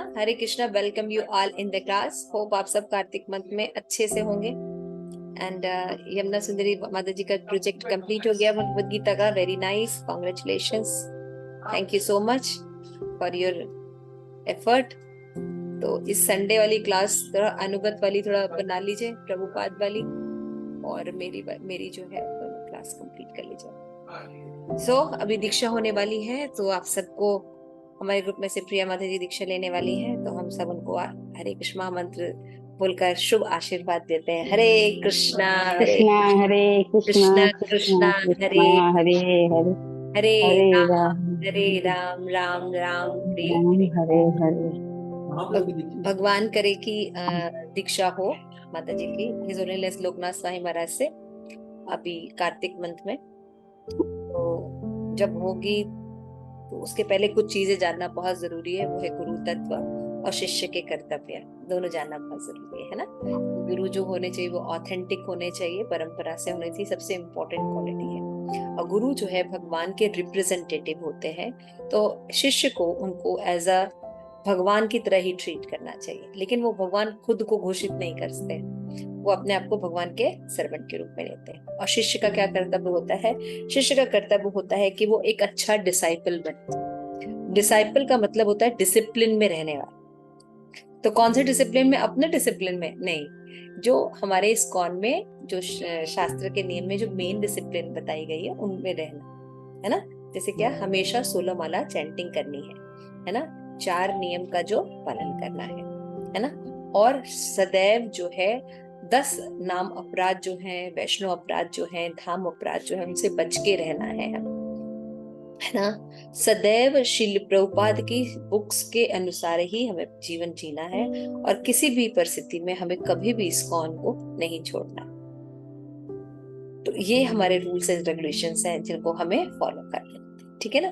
Hare Krishna. Welcome you all in the class. Hope आप सब Kartik month में अच्छे से होंगे। एंड यमुना सुंदरी माता जी का प्रोजेक्ट कंप्लीट हो गया भगवत गीता का। Very nice, congratulations, thank you so much for your effort. तो इस संडे वाली क्लास थोड़ा अनुगत वाली थोड़ा बना लीजिए, प्रभुपाद वाली, और मेरी जो है दोनों क्लास कंप्लीट कर लीजिए। अभी दीक्षा होने वाली है, तो आप सबको, हमारे ग्रुप में से प्रिया माता जी दीक्षा लेने वाली हैं, तो हम सब उनको हरे कृष्णा मंत्र बोलकर शुभ आशीर्वाद देते हैं। हरे कृष्णा, हरे कृष्णा हरे कृष्णा कृष्णा कृष्णा कृष्णा कृष्णा हरे हरे हरे हरे हरे राम, राम हरे राम, राम राम हरे राम हरे। हरे हरे। भगवान करे कि दीक्षा हो माता जी की हिज होलीनेस लोकनाथ स्वामी महाराज से अभी कार्तिक मंथ में। तो जब होगी तो उसके पहले कुछ चीजें जानना बहुत जरूरी है। वो है गुरु तत्व और शिष्य के कर्तव्य, दोनों जानना बहुत जरूरी है ना। गुरु जो होने चाहिए वो ऑथेंटिक होने चाहिए, परंपरा से होने चाहिए, सबसे इम्पोर्टेंट क्वालिटी है। और गुरु जो है भगवान के रिप्रेजेंटेटिव होते हैं, तो शिष्य को उनको एज अ भगवान की तरह ही ट्रीट करना चाहिए। लेकिन वो भगवान खुद को घोषित नहीं करते, वो अपने आप को भगवान के सर्वेंट के रूप में लेते हैं। और शिष्य का क्या कर्तव्य होता है? शिष्य का कर्तव्य होता है कि वो एक अच्छा डिसाइपल बने। डिसाइपल का मतलब होता है डिसिप्लिन में रहने वाला। तो कौन से डिसिप्लिन में? अपने डिसिप्लिन में नहीं, जो हमारे इस्कॉन में जो शास्त्र के नियम में जो मेन डिसिप्लिन बताई गई है उनमें रहना है ना। जैसे क्या, हमेशा 16 माला चैंटिंग करनी है ना। 4 नियम का जो पालन करना है ना। और सदैव जो है 10 नाम अपराध जो हैं, वैष्णव अपराध जो हैं, धाम अपराध जो है, उनसे बच के रहना है हमें, है ना। सदैव श्रील प्रभुपाद की बुक्स के अनुसार ही हमें जीवन जीना है, और किसी भी परिस्थिति में हमें कभी भी इस्कॉन को नहीं छोड़ना। तो ये हमारे रूल्स एंड रेगुलेशंस हैं जिनको हमें फॉलो करना है, ठीक है ना।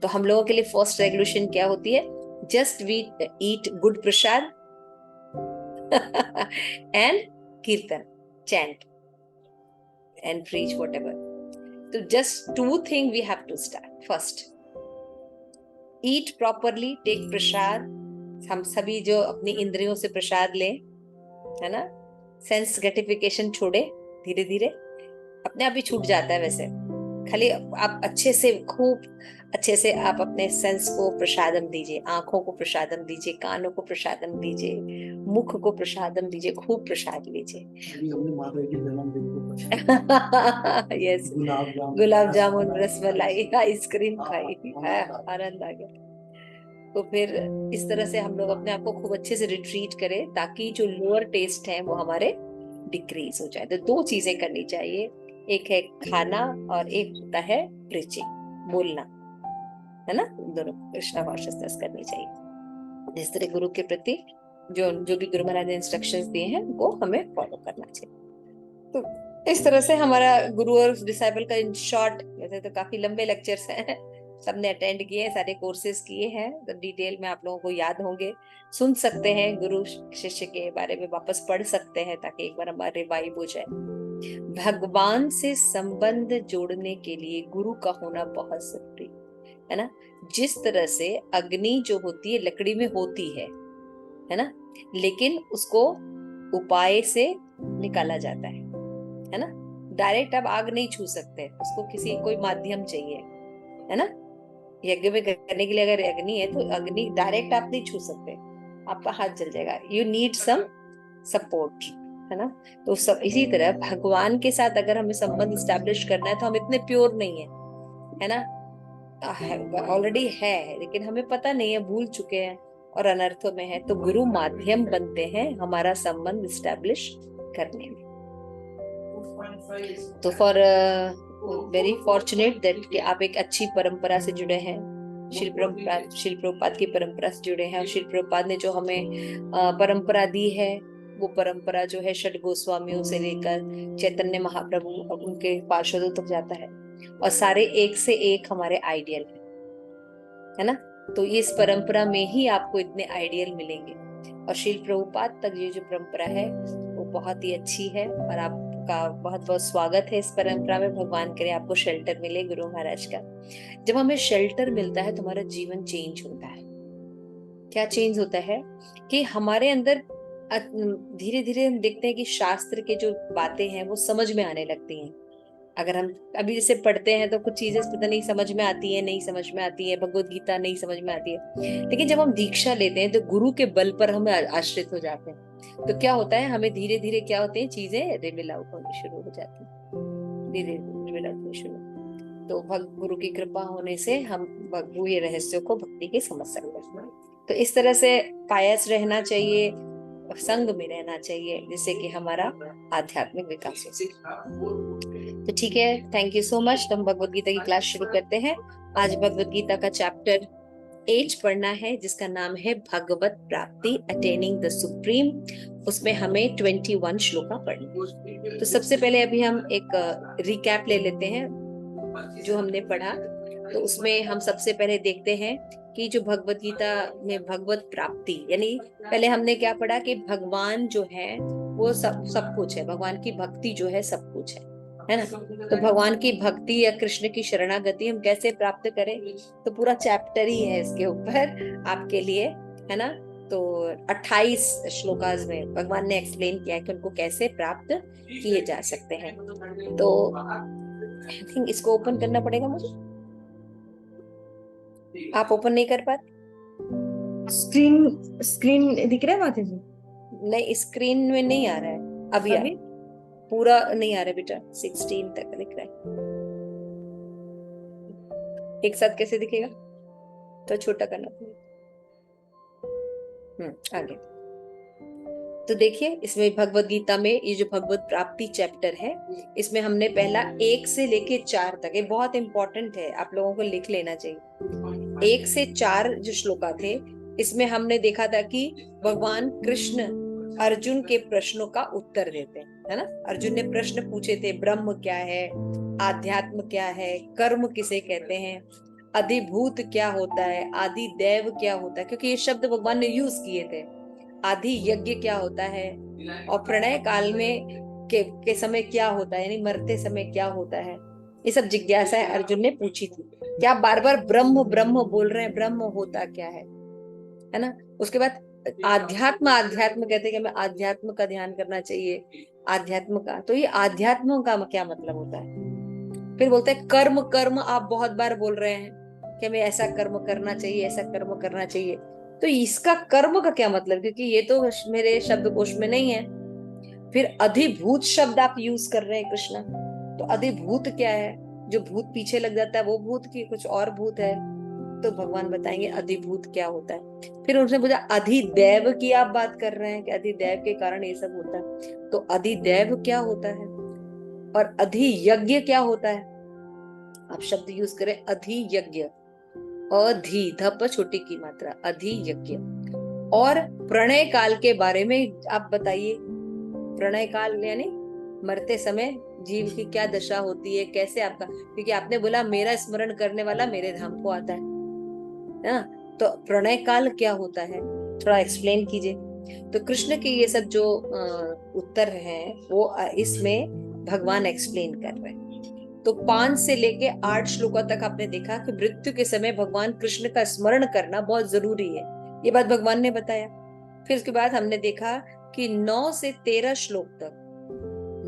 तो हम लोगों के लिए फर्स्ट रेगुलेशन क्या होती है? Just we eat good prasad and kirtan, chant and preach whatever. तो just 2 thing we have to start. First, eat properly, take prasad. हम सभी जो अपनी इंद्रियों से प्रसाद लें, है ना। सेंस ग्रेटिफिकेशन छोड़े, धीरे धीरे अपने आप ही छूट जाता है वैसे। खाली आप अच्छे से, खूब अच्छे से आप अपने सेंस को प्रसादम दीजिए। आंखों को प्रसादम दीजिए, कानों को प्रसादम दीजिए, मुख को प्रसादम दीजिए, खूब प्रसाद लीजिए। अभी हमने माता के जन्मदिन को यस, गुलाब जामुन, रसमलाई, आइसक्रीम खाई, आनंद आ गया। तो फिर इस तरह से हम लोग अपने आप को खूब अच्छे से रिट्रीट करें, ताकि जो लोअर टेस्ट है वो हमारे डिक्रीज हो जाए। तो 2 चीजें करनी चाहिए, एक है खाना और एक होता है प्रीचिंग, बोलना, है ना। दोनों कृष्णा कॉन्शियसनेस करनी चाहिए। जिस तरह गुरु के प्रति जो जो भी गुरु महाराज ने इंस्ट्रक्शंस दिए हैं वो हमें फॉलो करना चाहिए। तो इस तरह से हमारा गुरु और डिसाइपल का इन शॉर्ट, वैसे तो काफी लंबे लेक्चर्स हैं, सबने अटेंड किए हैं, सारे कोर्सेज किए हैं, तो डिटेल में आप लोगों को याद होंगे। सुन सकते हैं, गुरु शिष्य के बारे में वापस पढ़ सकते हैं, ताकि एक बार हमारा रिवाइव हो जाए। भगवान से संबंध जोड़ने के लिए गुरु का होना बहुत जरूरी है ना। जिस तरह से अग्नि जो होती है लकड़ी में होती है ना, लेकिन उसको उपाय से निकाला जाता है ना। डायरेक्ट आप आग नहीं छू सकते, उसको किसी कोई माध्यम चाहिए, है ना। यज्ञ में करने के लिए अगर अग्नि है तो अग्नि डायरेक्ट आप नहीं छू सकते, आपका हाथ जल जाएगा। यू नीड सम सपोर्ट, है ना। तो सब इसी तरह भगवान के साथ अगर हमें संबंध स्टैब्लिश करना है, तो हम इतने प्योर नहीं है ना। ऑलरेडी है लेकिन हमें पता नहीं है, भूल चुके हैं और अनर्थों में है, तो गुरु माध्यम बनते हैं हमारा संबंध स्टैब्लिश करने में। तो फॉर वेरी फॉर्चुनेट दैट कि आप एक अच्छी परंपरा से जुड़े हैं, शिल प्रभुपाद की परंपरा से जुड़े हैं। और शिल प्रभुपाद ने जो हमें परंपरा दी है, वो परंपरा जो है षड गोस्वामियों से लेकर चैतन्य महाप्रभु उनके पार्षदों तक जाता है, और सारे एक से एक हमारे आइडियल है ना। तो इस परंपरा में ही आपको इतने आइडियल मिलेंगे। और शिल प्रभुपाद तक ये जो परंपरा है वो बहुत ही अच्छी है, और आपका बहुत बहुत स्वागत है इस परंपरा में। भगवान करे आपको शेल्टर मिले गुरु महाराज का। जब हमें शेल्टर मिलता है तो हमारा जीवन चेंज होता है। क्या चेंज होता है कि हमारे अंदर धीरे धीरे हम देखते हैं कि शास्त्र के जो बातें हैं वो समझ में आने लगती हैं। अगर हम अभी जैसे पढ़ते हैं तो कुछ चीजें पता नहीं समझ में आती है, नहीं समझ में आती है, भगवत गीता नहीं समझ में आती है, लेकिन जब हम दीक्षा लेते हैं तो गुरु के बल पर हम आश्रित हो जाते हैं। तो क्या होता है, हमें धीरे धीरे क्या होते हैं, चीजें रिविल आउट होनी शुरू हो जाती है, धीरे धीरे रिविल आउट होनी शुरू। तो भक्त गुरु की कृपा होने से हम ये रहस्यों को भक्ति के समझ सकते हैं। तो इस तरह से कायस्थ रहना चाहिए, संग में रहना चाहिए, जिससे कि हमारा आध्यात्मिक विकास हो सके। तो ठीक है, थैंक यू सो मच। तो हम भगवत गीता की क्लास शुरू करते हैं। आज भगवत गीता का चैप्टर 8 पढ़ना है, जिसका नाम है भगवत प्राप्ति, अटेनिंग द सुप्रीम। उसमें हमें 21 श्लोका पढ़ना। तो सबसे पहले अभी हम एक रिकैप ले लेते हैं जो हमने पढ़ा। तो उसमें हम सबसे पहले देखते हैं कि जो भगवत गीता में भगवत प्राप्ति, यानी पहले हमने क्या पढ़ा कि भगवान जो है वो सब कुछ है, भगवान की भक्ति जो है सब कुछ है ना। तो भगवान की भक्ति या कृष्ण की शरणागति हम कैसे प्राप्त करें, तो पूरा चैप्टर ही है इसके ऊपर आपके लिए, है ना। तो 28 श्लोकास में भगवान ने एक्सप्लेन किया है कि उनको कैसे प्राप्त किए जा सकते हैं। तो आई थिंक इसको ओपन करना पड़ेगा मुझे, आप ओपन नहीं कर पाते? स्क्रीन स्क्रीन दिख रहा है माथे जी? नहीं, स्क्रीन में नहीं आ रहा है अभी, अभी? पूरा नहीं आ रहा है बेटा, 16 तक दिख रहा है। एक साथ कैसे दिखेगा, तो छोटा करना पड़ेगा। आगे तो देखिए, इसमें भगवत गीता में ये जो भगवत प्राप्ति चैप्टर है, इसमें हमने पहला 1 से लेके 4 तक, ये बहुत इंपॉर्टेंट है, आप लोगों को लिख लेना चाहिए। 1 से 4 जो श्लोका थे, इसमें हमने देखा था कि भगवान कृष्ण अर्जुन के प्रश्नों का उत्तर देते हैं, है ना। अर्जुन ने प्रश्न पूछे थे, ब्रह्म क्या है, आध्यात्म क्या है, कर्म किसे कहते हैं, अधिभूत क्या होता है, आदि देव क्या होता है, क्योंकि ये शब्द भगवान ने यूज किए थे। आदि यज्ञ क्या होता है, और प्रणय काल में के समय क्या होता है, यानी मरते समय क्या होता है, ये सब जिज्ञासाएं अर्जुन ने पूछी थी। क्या बार बार ब्रह्म ब्रह्म बोल रहे हैं, ब्रह्म होता क्या है ना। उसके बाद आध्यात्म आध्यात्म कहते हैं कि हमें आध्यात्म का ध्यान करना चाहिए, आध्यात्म का, तो ये आध्यात्म का क्या मतलब होता है। फिर बोलते हैं कर्म, कर्म आप बहुत बार बोल रहे हैं कि हमें ऐसा कर्म करना चाहिए, ऐसा कर्म करना चाहिए, तो इसका कर्म का क्या मतलब, क्योंकि ये तो मेरे शब्दकोश में नहीं है। फिर अधिभूत शब्द आप यूज कर रहे हैं कृष्ण, तो अधिभूत क्या है, जो भूत पीछे लग जाता है वो भूत की कुछ और भूत है, तो भगवान बताएंगे अधिभूत क्या होता है। फिर उसने पूछा अधिदैव की आप बात कर रहे हैं कि अधिदैव के कारण ये सब होता है, तो अधिदैव क्या होता है, और अधियज्ञ क्या होता है। आप शब्द यूज करें अधियज्ञ, अधि धप छोटी की मात्रा, अधियज्ञ। और प्रणय काल के बारे में आप बताइए, प्रणय काल यानी मरते समय जीव की क्या दशा होती है, कैसे आपका, क्योंकि आपने बोला मेरा स्मरण करने वाला मेरे धाम को आता है ना, तो प्रणय काल क्या होता है, थोड़ा एक्सप्लेन कीजिए। तो कृष्ण के ये सब जो उत्तर हैं वो इसमें भगवान एक्सप्लेन कर रहे हैं। तो 5 से लेके 8 श्लोकों तक आपने देखा कि मृत्यु के समय भगवान कृष्ण का स्मरण करना बहुत जरूरी है, ये बात भगवान ने बताया। फिर उसके बाद हमने देखा कि 9 से 13 श्लोक तक,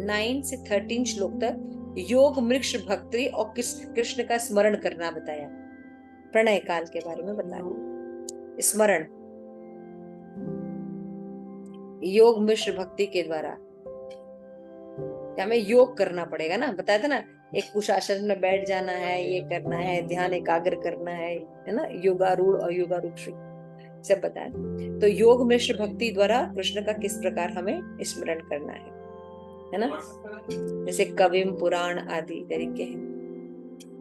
9 से 13 श्लोक तक योग मृक्ष भक्ति और कृष्ण का स्मरण करना बताया, प्रणय काल के बारे में बताया, स्मरण योग मिश्र भक्ति के द्वारा हमें योग करना पड़ेगा ना, बताया था ना, एक कुशासन में बैठ जाना है, ये करना है, ध्यान एकाग्र करना है ना, योगारूढ़ और योगारूढ़ सब बताया। तो योग मिश्र भक्ति द्वारा कृष्ण का किस प्रकार हमें स्मरण करना है ना, जैसे कविम पुराण आदि तरीके हैं,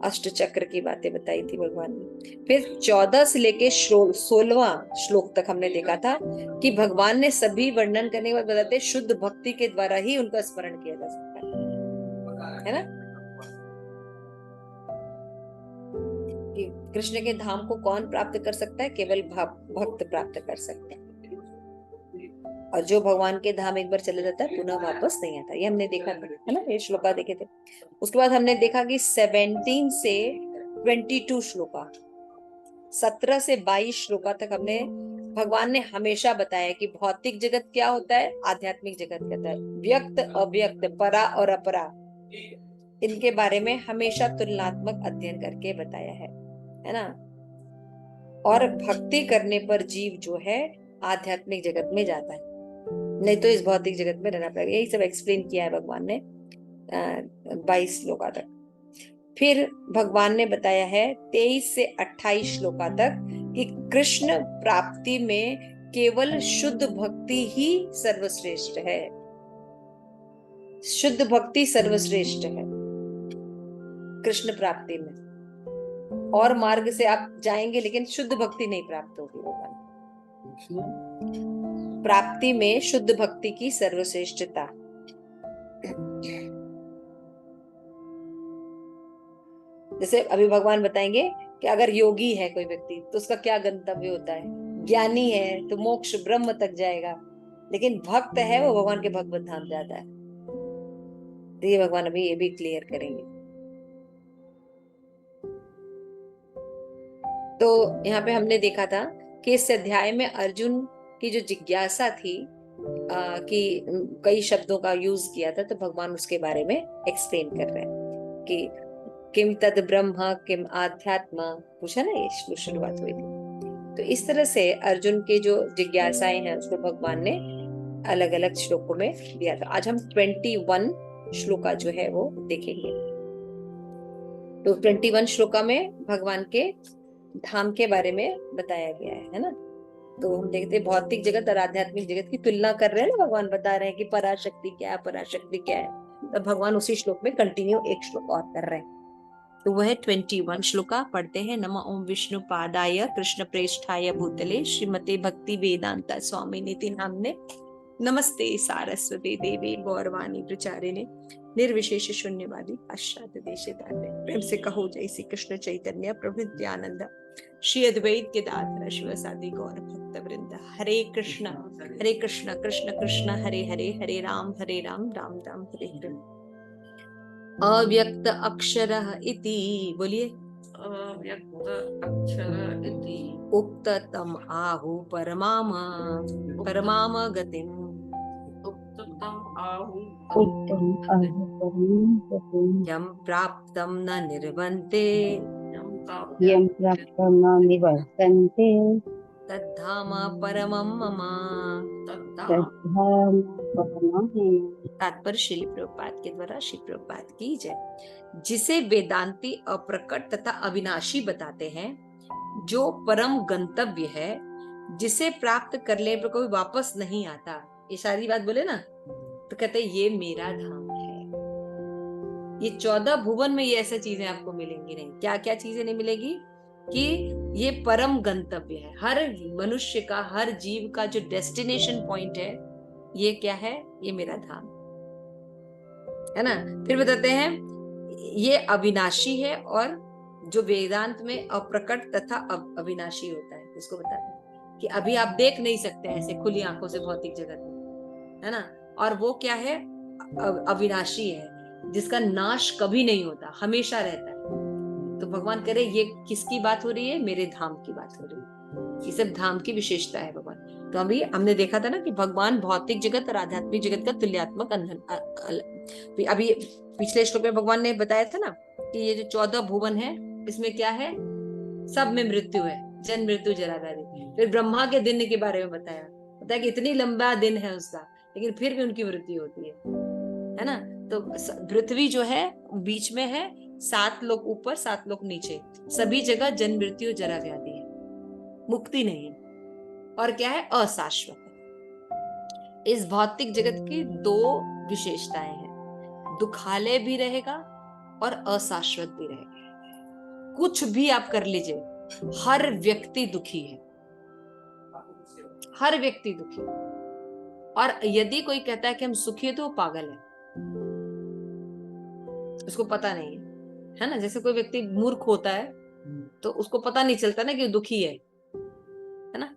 अष्ट चक्र की बातें बताई थी भगवान ने। फिर 14 से लेके 16वां श्लोक तक हमने देखा था कि भगवान ने सभी वर्णन करने के बाद बताते शुद्ध भक्ति के द्वारा ही उनका स्मरण किया जा सकता है ना। कि कृष्ण के धाम को कौन प्राप्त कर सकता है, केवल भक्त प्राप्त कर सकते हैं, और जो भगवान के धाम एक बार चले जाता है पुनः वापस नहीं आता, ये हमने देखा था, है ना, ये श्लोका देखे थे। उसके बाद हमने देखा कि 17 से 22 श्लोका, 17 से 22 श्लोका तक हमने भगवान ने हमेशा बताया कि भौतिक जगत क्या होता है, आध्यात्मिक जगत क्या होता है, व्यक्त अव्यक्त, परा और अपरा, इनके बारे में हमेशा तुलनात्मक अध्ययन करके बताया है ना। और भक्ति करने पर जीव जो है आध्यात्मिक जगत में जाता है, नहीं तो इस भौतिक जगत में रहना पड़ेगा। यही सब एक्सप्लेन किया है भगवान ने 22 श्लोका तक। फिर भगवान ने बताया है 23 से 28 श्लोका तक कि कृष्ण प्राप्ति में केवल शुद्ध भक्ति ही सर्वश्रेष्ठ है। शुद्ध भक्ति सर्वश्रेष्ठ है कृष्ण प्राप्ति में। और मार्ग से आप जाएंगे लेकिन शुद्ध भक्ति नहीं प्राप्त होगी भगवान प्राप्ति में। शुद्ध भक्ति की सर्वश्रेष्ठता। जैसे अभी भगवान बताएंगे कि अगर योगी है कोई व्यक्ति तो उसका क्या गंतव्य होता है, ज्ञानी है तो मोक्ष ब्रह्म तक जाएगा, लेकिन भक्त है वो भगवान के भगवत धाम जाता है। तो ये भगवान अभी ये भी क्लियर करेंगे। तो यहाँ पे हमने देखा था कि इस अध्याय में अर्जुन की जो जिज्ञासा थी कि कई शब्दों का यूज किया था, तो भगवान उसके बारे में एक्सप्लेन कर रहे हैं कि किम तद ब्रह्म किम आध्यात्म, पूछा ना, ये शुरुआत हुई थी। तो इस तरह से अर्जुन के जो जिज्ञासाएं हैं उसको भगवान ने अलग अलग श्लोकों में दिया था। आज हम 21 श्लोका जो है वो देखेंगे। तो 21 श्लोका में भगवान के धाम के बारे में बताया गया है ना। तो हम देखते हैं भौतिक जगत और आध्यात्मिक जगत की तुलना कर रहे हैं ना, भगवान बता रहे हैं कि पराशक्ति क्या है, पराशक्ति क्या है। तो भगवान उसी श्लोक में कंटिन्यू एक श्लोक और कर रहे हैं। तो वह 21 श्लोका पढ़ते हैं। नमः ओम विष्णु पादाय कृष्ण प्रेष्ठाय भूतले श्रीमते भक्ति वेदांता स्वामी निति नामने नमस्ते सारस्वती देवी गौरवाणी प्रचारिणे निर्विशेष शून्यवादी पाश्चात्य देशे दाते। प्रेम से कहो जय श्री कृष्ण चैतन्य प्रभु नित्यानंद श्री अद्वैत केदार शिवसादि गौर भक्त वृंद। हरे कृष्ण कृष्ण कृष्ण हरे हरे, हरे राम राम राम हरे हरे। अव्यक्त अक्षरः इति, बोलिए। अव्यक्त अक्षर इति उक्ततम आहु परमाम गतिम। उक्ततम आहु उत्तम यम प्राप्तम न निर्वन्ते यं प्राप्तं न निवर्तन्ते तद्धाम परमं मम। तद्धाम परमं मम। तात्पर्य श्री प्रभुपाद के द्वारा श्री प्रभुपाद की जय। जिसे वेदांती अप्रकट तथा अविनाशी बताते हैं, जो परम गंतव्य है, जिसे प्राप्त कर ले पर कोई वापस नहीं आता, ये सारी बात बोले ना, तो कहते ये मेरा धाम है। ये 14 भुवन में ये ऐसी चीजें आपको मिलेंगी नहीं। क्या क्या चीजें नहीं मिलेगी कि ये परम गंतव्य है। हर मनुष्य का, हर जीव का जो डेस्टिनेशन पॉइंट है, ये क्या है, ये मेरा धाम है ना। फिर बताते हैं ये अविनाशी है, और जो वेदांत में अप्रकट तथा अविनाशी होता है, इसको बताते हैं कि अभी आप देख नहीं सकते ऐसे खुली आंखों से भौतिक जगत में, है ना। और वो क्या है, अविनाशी है, जिसका नाश कभी नहीं होता, हमेशा रहता है। तो भगवान कह रहे ये किसकी बात हो रही है, मेरे धाम की बात हो रही है। ये सब धाम की विशेषता है भगवान। तो अभी हमने देखा था ना कि भगवान भौतिक जगत और आध्यात्मिक जगत का तुल्यात्मक अभी पिछले श्लोक में भगवान ने बताया था ना कि ये जो 14 भुवन है, इसमें क्या है, सब में मृत्यु है, जन्म मृत्यु जरा व्याधि। फिर ब्रह्मा के दिन के बारे में बताया कि इतनी लंबा दिन है उसका, लेकिन फिर भी उनकी मृत्यु होती है ना। तो पृथ्वी जो है बीच में है, 7 लोक ऊपर 7 लोक नीचे, सभी जगह जन्म मृत्यु जरा व्याधि है, मुक्ति नहीं है। और क्या है, अशाश्वत। इस भौतिक जगत की 2 विशेषताएं हैं, दुखालय भी रहेगा और अशाश्वत भी रहेगा। कुछ भी आप कर लीजिए, हर व्यक्ति दुखी है, हर व्यक्ति दुखी। और यदि कोई कहता है कि हम सुखी है तो वो पागल है, उसको पता नहीं है ना। जैसे कोई व्यक्ति मूर्ख होता है तो उसको पता नहीं चलता ना कि वो दुखी है ना।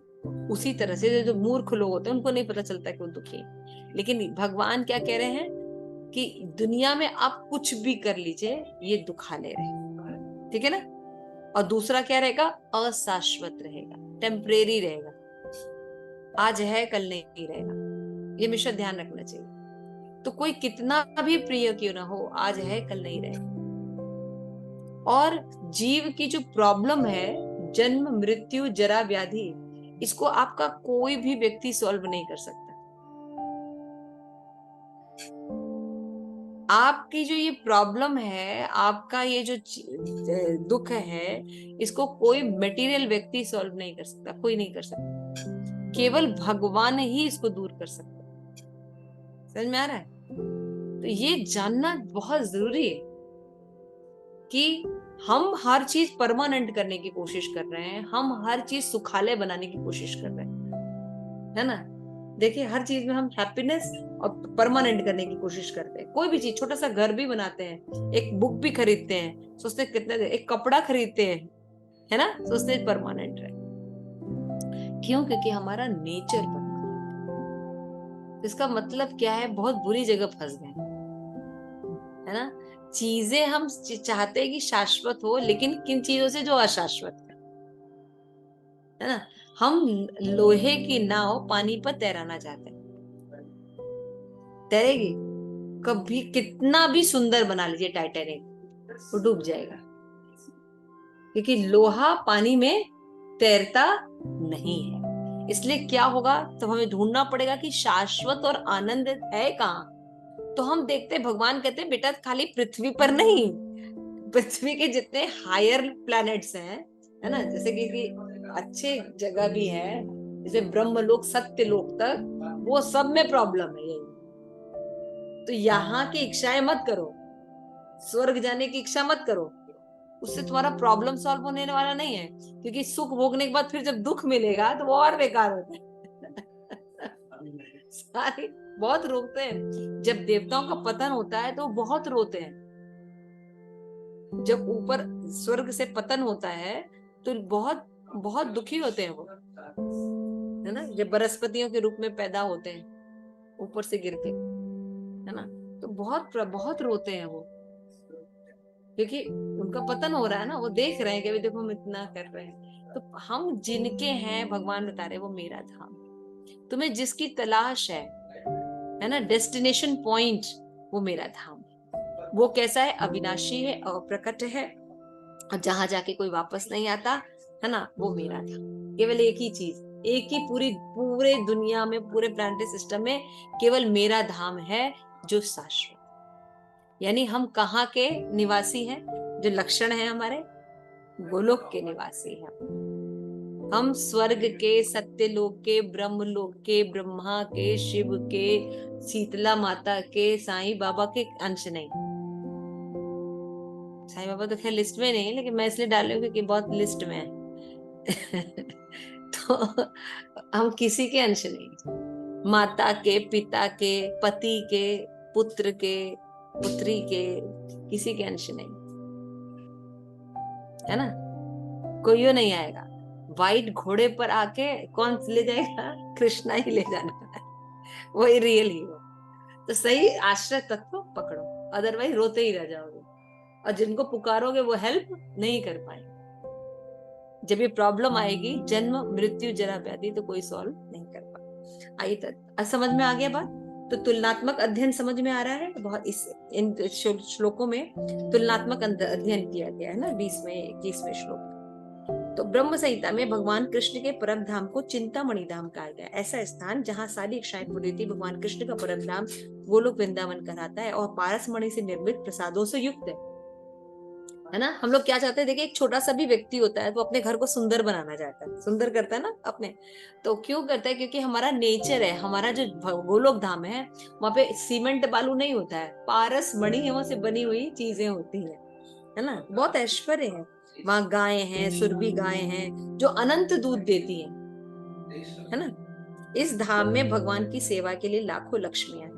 उसी तरह से जो मूर्ख लोग होते हैं उनको नहीं पता चलता कि वो दुखी है। लेकिन भगवान क्या कह रहे हैं कि दुनिया में आप कुछ भी कर लीजिए, ये दुखालय रहेगा, ठीक है ना। और दूसरा क्या रहेगा, अशाश्वत रहेगा, टेम्परेरी रहेगा। आज है कल नहीं रहेगा, ये हमेशा ध्यान रखना चाहिए। तो कोई कितना भी प्रिय क्यों ना हो, आज है कल नहीं रहेगा। और जीव की जो प्रॉब्लम है, जन्म मृत्यु जरा व्याधि, इसको आपका कोई भी व्यक्ति सॉल्व नहीं कर सकता। आपकी जो ये प्रॉब्लम है, आपका ये जो दुख है, इसको कोई मटेरियल व्यक्ति सॉल्व नहीं कर सकता, कोई नहीं कर सकता। केवल भगवान ही इसको दूर कर सकता है। समझ में आ रहा है? तो ये जानना बहुत जरूरी है कि हम हर चीज परमानेंट करने की कोशिश कर रहे हैं, हम हर चीज सुखालय बनाने की कोशिश कर रहे हैं, है ना। देखिए, हर चीज में हम हैप्पीनेस और परमानेंट करने की कोशिश करते हैं। कोई भी चीज, छोटा सा घर भी बनाते हैं, एक बुक भी खरीदते हैं, सोचते हैं कितने, एक कपड़ा खरीदते हैं, है ना, सोचते हैं परमानेंट रहे। क्यों? क्योंकि हमारा नेचर परमानेंट। इसका मतलब क्या है? बहुत बुरी जगह फंस गए, है ना। चीजें हम चाहते हैं कि शाश्वत हो, लेकिन किन चीजों से? जो अशाश्वत है ना। हम लोहे की नाव पानी पर तैराना चाहते हैं, तैरेगी? कभी कितना भी सुंदर बना लीजिए टाइटैनिक, वो डूब जाएगा, क्योंकि लोहा पानी में तैरता नहीं है। इसलिए क्या होगा? तो हमें ढूंढना पड़ेगा कि शाश्वत और आनंद है कहाँ। तो हम देखते हैं, भगवान कहते हैं बेटा खाली पृथ्वी पर नहीं, पृथ्वी के जितने हायर प्लैनेट्स हैं, है ना, जैसे कि अच्छे जगह भी है, जैसे ब्रह्मलोक, सत्यलोक तक, वो सब में प्रॉब्लम है यही। तो यहाँ की इच्छाएं मत करो, स्वर्ग जाने की इच्छा मत करो, उससे तुम्हारा प्रॉब्लम सॉल्व होने वाला नहीं है। क्योंकि सुख भोगने के बाद फिर जब दुख मिलेगा तो वो और बेकार होता है। सारे बहुत रोते हैं। जब देवताओं का पतन होता है तो बहुत रोते हैं। जब ऊपर स्वर्ग से पतन होता है तो बहुत बहुत दुखी होते हैं वो, है ना। जब बृहस्पतियों के रूप में पैदा होते हैं ऊपर से गिर के, है ना, तो बहुत बहुत रोते हैं वो, क्योंकि उनका पतन हो रहा है ना। वो देख रहे हैं कि देखो हम इतना कर रहे हैं। तो हम जिनके हैं, भगवान बता रहे वो मेरा धाम। तुम्हें जिसकी तलाश है ना, डेस्टिनेशन पॉइंट, वो मेरा धाम। वो कैसा है? अविनाशी है, अप्रकट है, और जहां जाके कोई वापस नहीं आता, है ना, वो मेरा धाम। केवल एक ही चीज, एक ही पूरे दुनिया में, पूरे प्लानिटरी सिस्टम में केवल मेरा धाम है जो शाश्वत। यानी हम कहाँ के निवासी हैं? जो लक्षण है हमारे, गोलोक के निवासी हैं। हम स्वर्ग के, सत्यलोक के, ब्रह्मलोक के, ब्रह्मा के, शिव के, शीतला माता के, साईं बाबा के अंश नहीं। साईं बाबा तो खैर लिस्ट में नहीं है, लेकिन मैं इसलिए डाल रही हूँ क्योंकि बहुत लिस्ट में है। तो हम किसी के अंश नहीं, माता के, पिता के, पति के, पुत्र के, पुत्री के, किसी के अंश नहीं, है ना। कोई नहीं आएगा। व्हाइट घोड़े पर आके कौन ले जाएगा? कृष्णा ही ले जाना है, वही रियल हीरो। तो सही आश्रय तत्व पकड़ो, अदरवाइज रोते ही रह जाओगे, और जिनको पुकारोगे वो हेल्प नहीं कर पाएंगे। जब ये प्रॉब्लम आएगी, जन्म मृत्यु जरा व्याधि, तो कोई सॉल्व नहीं कर पाएगा। आइए तक समझ में आ गया बात। तो तुलनात्मक अध्ययन समझ में आ रहा है बहुत। इन श्लोकों में तुलनात्मक अध्ययन किया गया है ना, 20वें 21वें श्लोक। तो ब्रह्म संहिता में भगवान कृष्ण के परम धाम को चिंतामणि धाम कहा गया। ऐसा स्थान जहाँ सारी इच्छाएं पूरी थी। भगवान कृष्ण का परम धाम गोलोक वृंदावन कहलाता है और पारस मणि से निर्मित प्रसादों से युक्त है ना। हम लोग क्या चाहते हैं? देखिए, एक छोटा सा भी व्यक्ति होता है तो अपने घर को सुंदर बनाना चाहता है, सुंदर करता है ना अपने। तो क्यों करता है? क्योंकि हमारा नेचर है, हमारा जो गोलोक धाम है, वहां पे सीमेंट बालू नहीं होता है, पारस मणियों से बनी हुई चीजें होती है ना। बहुत ऐश्वर्य है वहां। गायें हैं, सुरभि गायें हैं जो अनंत दूध देती है ना। इस धाम में भगवान की सेवा के लिए लाखों लक्ष्मियां हैं,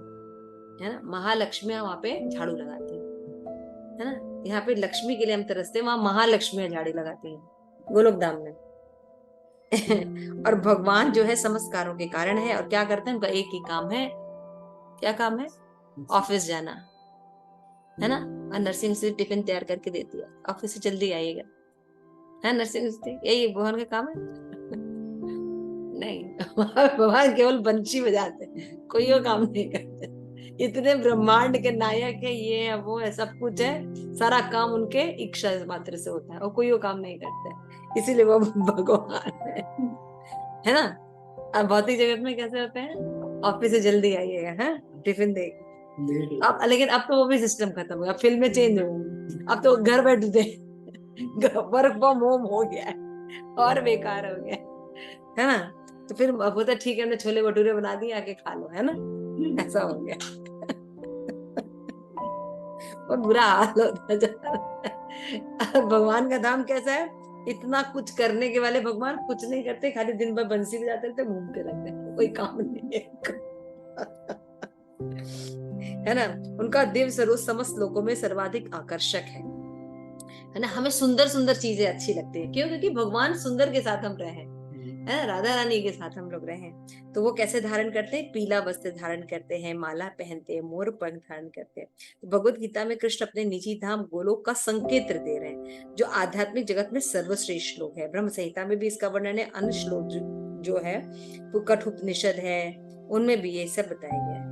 है ना। महालक्ष्मियां वहां पे झाड़ू लगाती है ना। यहाँ पे लक्ष्मी के लिए हम तरसते हैं, वहां महालक्ष्मियां झाड़ी लगाती हैं गोलोक धाम में। और भगवान जो है समस्कारों के कारण है। और क्या करते हैं? उनका एक ही काम है। क्या काम है? ऑफिस जाना, है ना। और नर्सिंग से टिफिन तैयार करके देती है, ऑफिस से जल्दी आइएगा, है नर्सिंग से। यही भगवान का काम है। नहीं, भगवान केवल बंशी बजाते हैं, कोई वो काम नहीं करते। इतने ब्रह्मांड के नायक है, ये है वो है, सब कुछ है, सारा काम उनके इच्छा मात्र से होता है और कोई वो काम नहीं करते, इसीलिए वो भगवान है ना। अब भौतिक जगत में कैसे होते हैं, ऑफिस से जल्दी आइएगा, है टिफिन दे। अब लेकिन अब तो वो भी सिस्टम खत्म हो गया, फिल्में चेंज हो गई, अब तो घर बैठते वर्क फ्रॉम होम हो गया है और बेकार हो गया है ना। तो फिर अब होता ठीक है, हमने छोले भटूरे बना दिए, आके खा लो, है ना, ऐसा हो गया। और बुरा हाल होता जा रहा है। भगवान का धाम कैसा है, इतना कुछ करने के वाले भगवान कुछ नहीं करते, खाली दिन भर बंसी बजाते रहते, घूमते रहते हैं, कोई काम नहीं है ना। उनका दिव्य स्वरूप समस्त लोगों में सर्वाधिक आकर्षक है ना। हमें सुंदर सुंदर चीजें अच्छी लगती है, क्यों? क्योंकि भगवान सुंदर के साथ हम रहे हैं, है ना, राधा रानी के साथ हम लोग रहे हैं। तो वो कैसे धारण करते हैं, पीला वस्त्र धारण करते हैं, माला पहनते हैं, मोर पंख धारण करते हैं। तो भगवत गीता में कृष्ण अपने निजी धाम गोलोक का संकेत दे रहे हैं, जो आध्यात्मिक जगत में सर्वश्रेष्ठ श्लोक है। ब्रह्म संहिता में भी इसका वर्णन है, अन्य श्लोक जो है वो कठोपनिषद है, उनमें भी ये सब बताया गया है।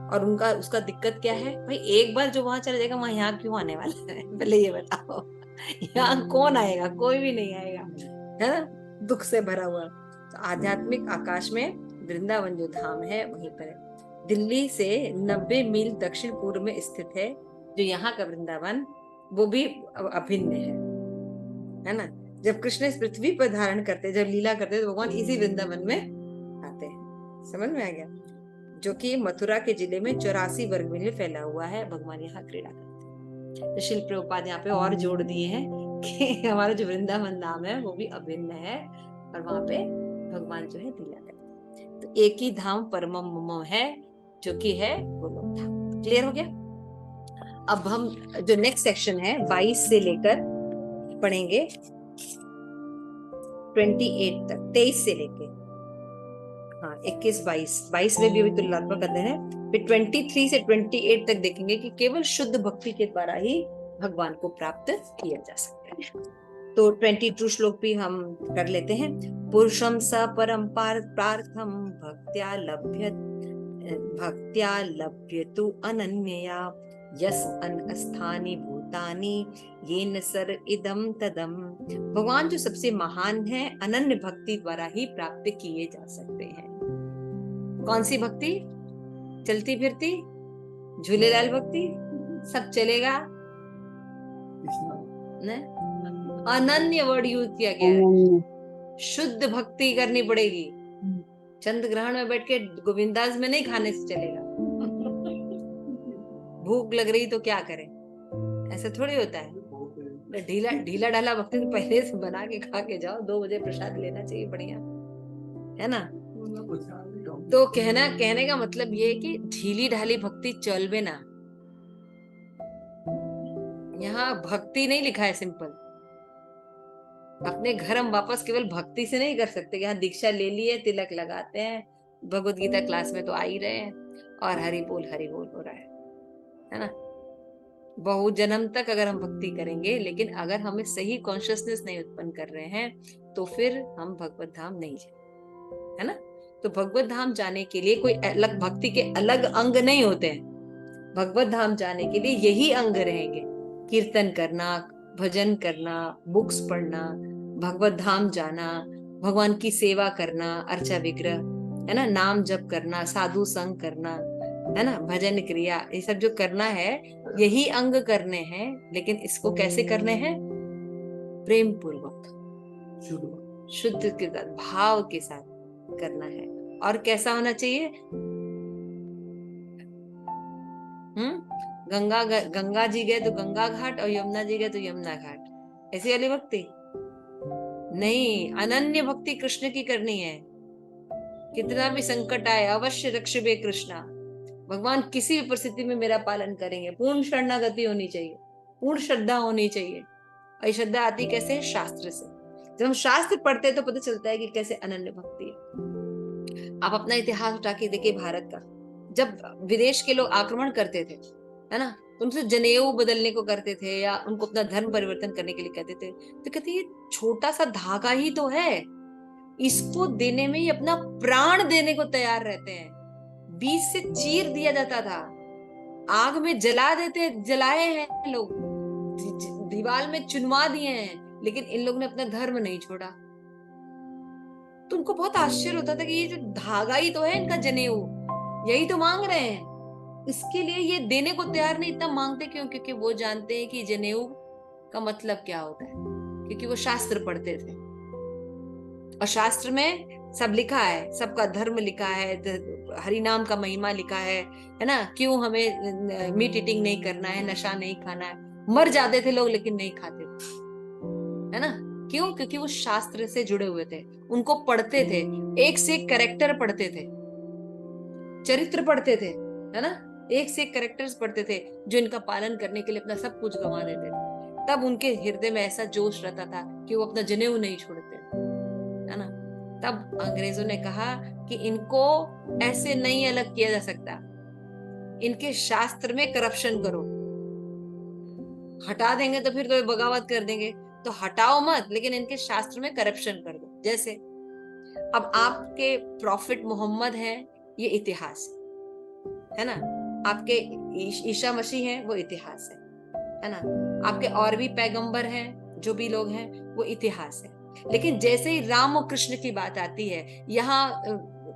और उनका उसका दिक्कत क्या है भाई, एक बार जो वहां चला जाएगा वहां यहाँ क्यों आने वाला है, पहले ये बताओ। यहाँ कौन आएगा, कोई भी नहीं आएगा, है ना, दुख से भरा हुआ। तो आध्यात्मिक आकाश में वृंदावन जो धाम है वहीं पर है। दिल्ली से 90 मील दक्षिण पूर्व में स्थित है जो यहाँ का वृंदावन, वो भी अभिन्न है ना। जब कृष्ण इस पृथ्वी पर धारण करते, जब लीला करते, तो भगवान इसी वृंदावन में आते हैं। समझ में आ गया? जो कि मथुरा के जिले में 84 वर्ग मील फैला हुआ है। भगवान यहाँ क्रीड़ा करते हैं। तो शिल प्रभुपाद यहाँ पे और जोड़ दिए हैं कि हमारा जो वृंदावन धाम है वो भी अभिन्न है, और वहां पे भगवान जो है लीला करते हैं। तो एक ही धाम परमम मम है, जो कि है गोलोक धाम। क्लियर हो गया? अब हम जो नेक्स्ट सेक्शन है 22 से लेकर पढ़ेंगे 28 तक, 23 से लेके 21, 22 में भी अभी तुलनात्मक अध्ययन है। फिर 23 से 28 तक देखेंगे कि केवल शुद्ध भक्ति के द्वारा ही भगवान को प्राप्त किया जा सकता है। तो 22 श्लोक भी हम कर लेते हैं। पुरुषम स परम प्रार्थम भक्त्या लभ्यतु अनन्यया यस अनस्थानि भूतानि येन सर इदम तदम। भगवान जो सबसे महान है, अनन्य भक्ति द्वारा ही प्राप्त किए जा सकते हैं। कौन सी भक्ति? चलती फिरती झूलेलाल भक्ति, सब चलेगा न? अनन्य वर्ड यूज किया गया है। शुद्ध भक्ति करनी पड़ेगी। चंद्र ग्रहण में बैठ के गोविंदास में नहीं खाने से चलेगा। भूख लग रही तो क्या करें, ऐसा थोड़ी होता है। ढीला ढाला भक्ति तो पहले से बना के खा के जाओ, 2 बजे प्रसाद लेना चाहिए बढ़िया, है ना। तो कहने का मतलब ये है कि ढीली ढाली भक्ति चल बे ना। यहाँ भक्ति नहीं लिखा है सिंपल। अपने घर हम वापस केवल भक्ति से नहीं कर सकते। यहाँ दीक्षा ले लिए, तिलक लगाते हैं, भगवत गीता क्लास में तो आ ही रहे हैं, और हरि बोल हो रहा है ना। बहुत जन्म तक अगर हम भक्ति करेंगे, लेकिन अगर हमें सही कॉन्शियसनेस नहीं उत्पन्न कर रहे हैं, तो फिर हम भगवत धाम नहीं जाए, है ना। तो भगवत धाम जाने के लिए कोई अलग भक्ति के अलग अंग नहीं होते हैं। भगवत धाम जाने के लिए यही अंग रहेंगे: कीर्तन करना, भजन करना, बुक्स पढ़ना, भगवत धाम जाना, भगवान की सेवा करना, अर्चा विग्रह, है ना, नाम जप करना, साधु संग करना, है ना, भजन क्रिया, ये सब जो करना है यही अंग करने हैं। लेकिन इसको कैसे करने हैं? प्रेम पूर्वक, शुद्ध के साथ, भाव के साथ करना है। और कैसा होना चाहिए? गंगा जी गए तो गंगा घाट, और यमुना जी गए तो यमुना घाट, ऐसी वाली भक्ति नहीं। अनन्य भक्ति कृष्ण की करनी है। कितना भी संकट आए, अवश्य रक्षबे कृष्णा। भगवान किसी भी परिस्थिति में मेरा पालन करेंगे। पूर्ण शरणागति होनी चाहिए, पूर्ण श्रद्धा होनी चाहिए। और श्रद्धा आती कैसे? शास्त्र से। जब हम शास्त्र पढ़ते हैं तो पता चलता है कि कैसे अनन्य भक्ति है। आप अपना इतिहास उठा के देखिए भारत का। जब विदेश के लोग आक्रमण करते थे, है ना, तो उनसे जनेऊ बदलने को करते थे, या उनको अपना धर्म परिवर्तन करने के लिए कहते थे, तो कहते ये छोटा सा धागा ही तो है, इसको देने में ही अपना प्राण देने को तैयार रहते हैं। बीच से चीर दिया जाता था, आग में जला देते, जलाए हैं लोग, दीवार में चुनवा दिए हैं, लेकिन इन लोगों ने अपना धर्म नहीं छोड़ा। तो उनको बहुत आश्चर्य होता था कि ये जो धागा ही तो है इनका जनेऊ, यही तो मांग रहे हैं, इसके लिए ये देने को तैयार नहीं। इतना मांगते क्यों? क्योंकि वो जानते हैं कि जनेऊ का मतलब क्या होता है, क्योंकि वो शास्त्र पढ़ते थे और शास्त्र में सब लिखा है, सबका धर्म लिखा है, हरि नाम का महिमा लिखा है ना। क्यों हमें मीट ईटिंग नहीं करना है, नशा नहीं खाना है। मर जाते थे लोग लेकिन नहीं खाते थे, है ना। क्यों? क्योंकि वो शास्त्र से जुड़े हुए थे, उनको पढ़ते थे, एक से एक कैरेक्टर पढ़ते थे, चरित्र पढ़ते थे, है ना। एक से एक कैरेक्टर्स पढ़ते थे जो इनका पालन करने के लिए अपना सब कुछ गंवा देते थे। तब उनके हृदय में ऐसा जोश रहता था कि वो अपना जनेऊ नहीं छोड़ते, है ना। तब अंग्रेजों ने कहा कि इनको ऐसे नहीं अलग किया जा सकता, इनके शास्त्र में करप्शन करो। हटा देंगे तो फिर तो बगावत कर देंगे, तो हटाओ मत, लेकिन इनके शास्त्र में करप्शन कर दो। जैसे अब आपके प्रॉफिट मोहम्मद हैं, ये इतिहास है ना। आपके ईशा मसीह हैं, वो इतिहास है ना। आपके और भी पैगंबर हैं, जो भी लोग हैं, वो इतिहास है। लेकिन जैसे ही राम और कृष्ण की बात आती है, यहाँ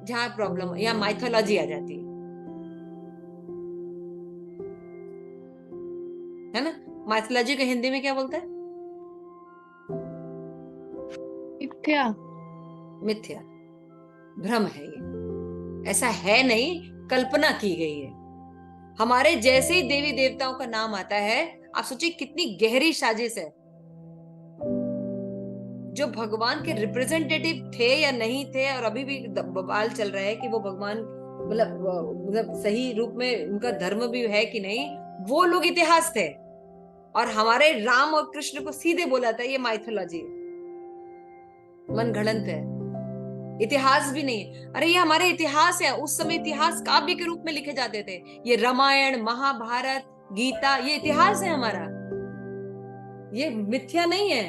जहाँ प्रॉब्लम, यहाँ माइथोलॉजी आ जाती है ना। माइथोलॉजी को हिंदी में क्या बोलते हैं? मिथ्या। मिथ्या, भ्रम है ये, ऐसा है नहीं, कल्पना की गई है। हमारे जैसे ही देवी देवताओं का नाम आता है, आप सोचिए कितनी गहरी साजिश है। जो भगवान के रिप्रेजेंटेटिव थे या नहीं थे, और अभी भी बवाल चल रहा है कि वो भगवान मतलब सही रूप में उनका धर्म भी है कि नहीं, वो लोग इतिहास थे। और हमारे राम और कृष्ण को सीधे बोला था ये माइथोलॉजी है, मन गढ़ंत है, इतिहास भी नहीं। अरे ये हमारे इतिहास है, उस समय इतिहास काव्य के रूप में लिखे जाते थे। ये रामायण, महाभारत, गीता, ये इतिहास है हमारा, ये मिथ्या नहीं है,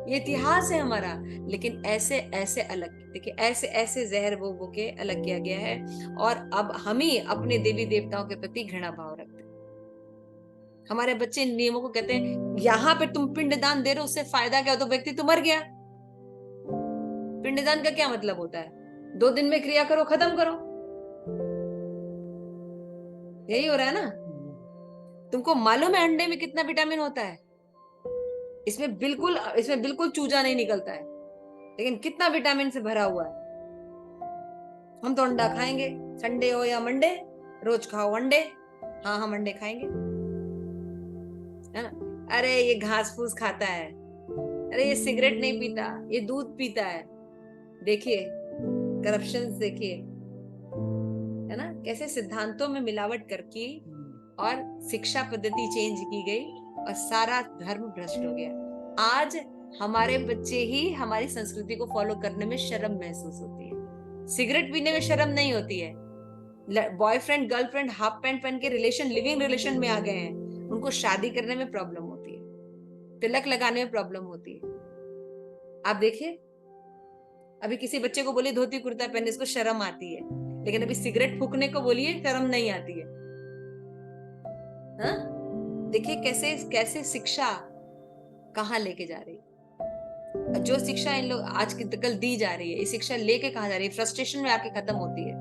ये इतिहास है हमारा। लेकिन ऐसे ऐसे अलग, देखिए ऐसे ऐसे जहर वो के अलग किया गया है। और अब हम ही अपने देवी देवताओं के प्रति घृणा भाव रखते हैं। हमारे बच्चे इन नियमों को कहते हैं, यहाँ पे तुम पिंडदान दे रहे हो, उससे फायदा क्या हो? तो व्यक्ति तो मर गया। पिंडदान का क्या मतलब होता है? 2 दिन में क्रिया करो, खत्म करो, यही हो रहा है ना। तुमको मालूम है अंडे में कितना विटामिन होता है? इसमें बिल्कुल चूजा नहीं निकलता है, लेकिन कितना विटामिन से भरा हुआ है। हम तो अंडा खाएंगे, संडे हो या मंडे, रोज खाओ अंडे। हाँ हम अंडे खाएंगे, है ना। अरे ये घास फूस खाता है, अरे ये सिगरेट नहीं पीता, ये दूध पीता है। देखिए करप्शन, देखिए, है ना, कैसे सिद्धांतों में मिलावट करके और शिक्षा पद्धति चेंज की गई और सारा धर्म भ्रष्ट हो गया। आज हमारे बच्चे ही हमारी संस्कृति को फॉलो करने में शर्म महसूस होती है। सिगरेट पीने में शर्म नहीं होती है। बॉयफ्रेंड गर्लफ्रेंड हाफ पैंट पहन के लिविंग रिलेशन में आ गए हैं, उनको शादी करने में प्रॉब्लम होती है, तिलक लगाने में प्रॉब्लम होती है। आप देखिए, अभी किसी बच्चे को बोलिए धोती कुर्ता पहनने, इसको शर्म आती है, लेकिन अभी सिगरेट फूकने को बोलिए शर्म नहीं आती है। हाँ? देखिए कैसे कैसे शिक्षा कहाँ लेके जा रही है। जो शिक्षा इन लोग आज की कल दी जा रही है, ये शिक्षा लेके कहाँ जा रही है? फ्रस्ट्रेशन में आके खत्म होती है।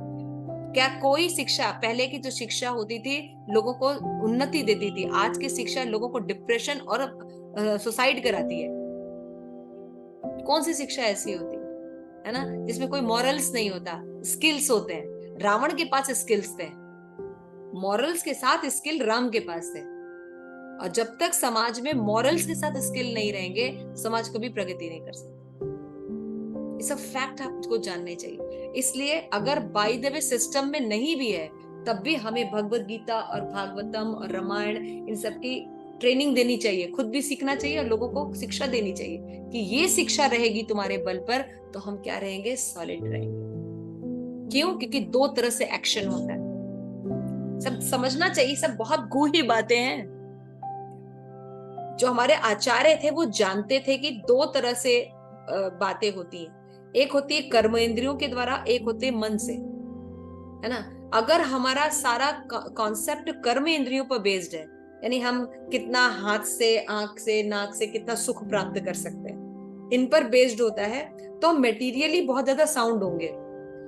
क्या कोई शिक्षा, पहले की जो शिक्षा होती थी लोगों को उन्नति देती थी, आज की शिक्षा लोगों को डिप्रेशन और सुसाइड कराती है। कौन सी शिक्षा ऐसी होती है ना, जिसमें कोई मॉरल्स नहीं होता, स्किल्स होते हैं। रावण के पास स्किल्स थे, मॉरल्स के साथ स्किल राम के पास थे। और जब तक समाज में मॉरल्स के साथ स्किल नहीं रहेंगे, समाज कभी प्रगति नहीं कर सकता। ये सब फैक्ट आपको जानने चाहिए। इसलिए अगर बाय द वे सिस्टम में नहीं भी है, तब भी हमें भगवत गीता और भागवतम और रामायण इन सब की ट्रेनिंग देनी चाहिए, खुद भी सीखना चाहिए और लोगों को शिक्षा देनी चाहिए कि ये शिक्षा रहेगी तुम्हारे बल पर, तो हम क्या रहेंगे? सॉलिड रहेंगे। क्यों? क्योंकि 2 तरह से एक्शन होता है। सब समझना चाहिए, सब बहुत गूढ़ी बातें हैं। जो हमारे आचार्य थे वो जानते थे कि 2 तरह से बातें होती हैं। एक होती है कर्म इंद्रियों के द्वारा, एक होते है मन से, है ना। अगर हमारा सारा कॉन्सेप्ट कर्म इंद्रियों पर बेस्ड है, यानी हम कितना हाथ से, आंख से, नाक से कितना सुख प्राप्त कर सकते हैं, इन पर बेस्ड होता है, तो मटेरियली बहुत ज्यादा साउंड होंगे,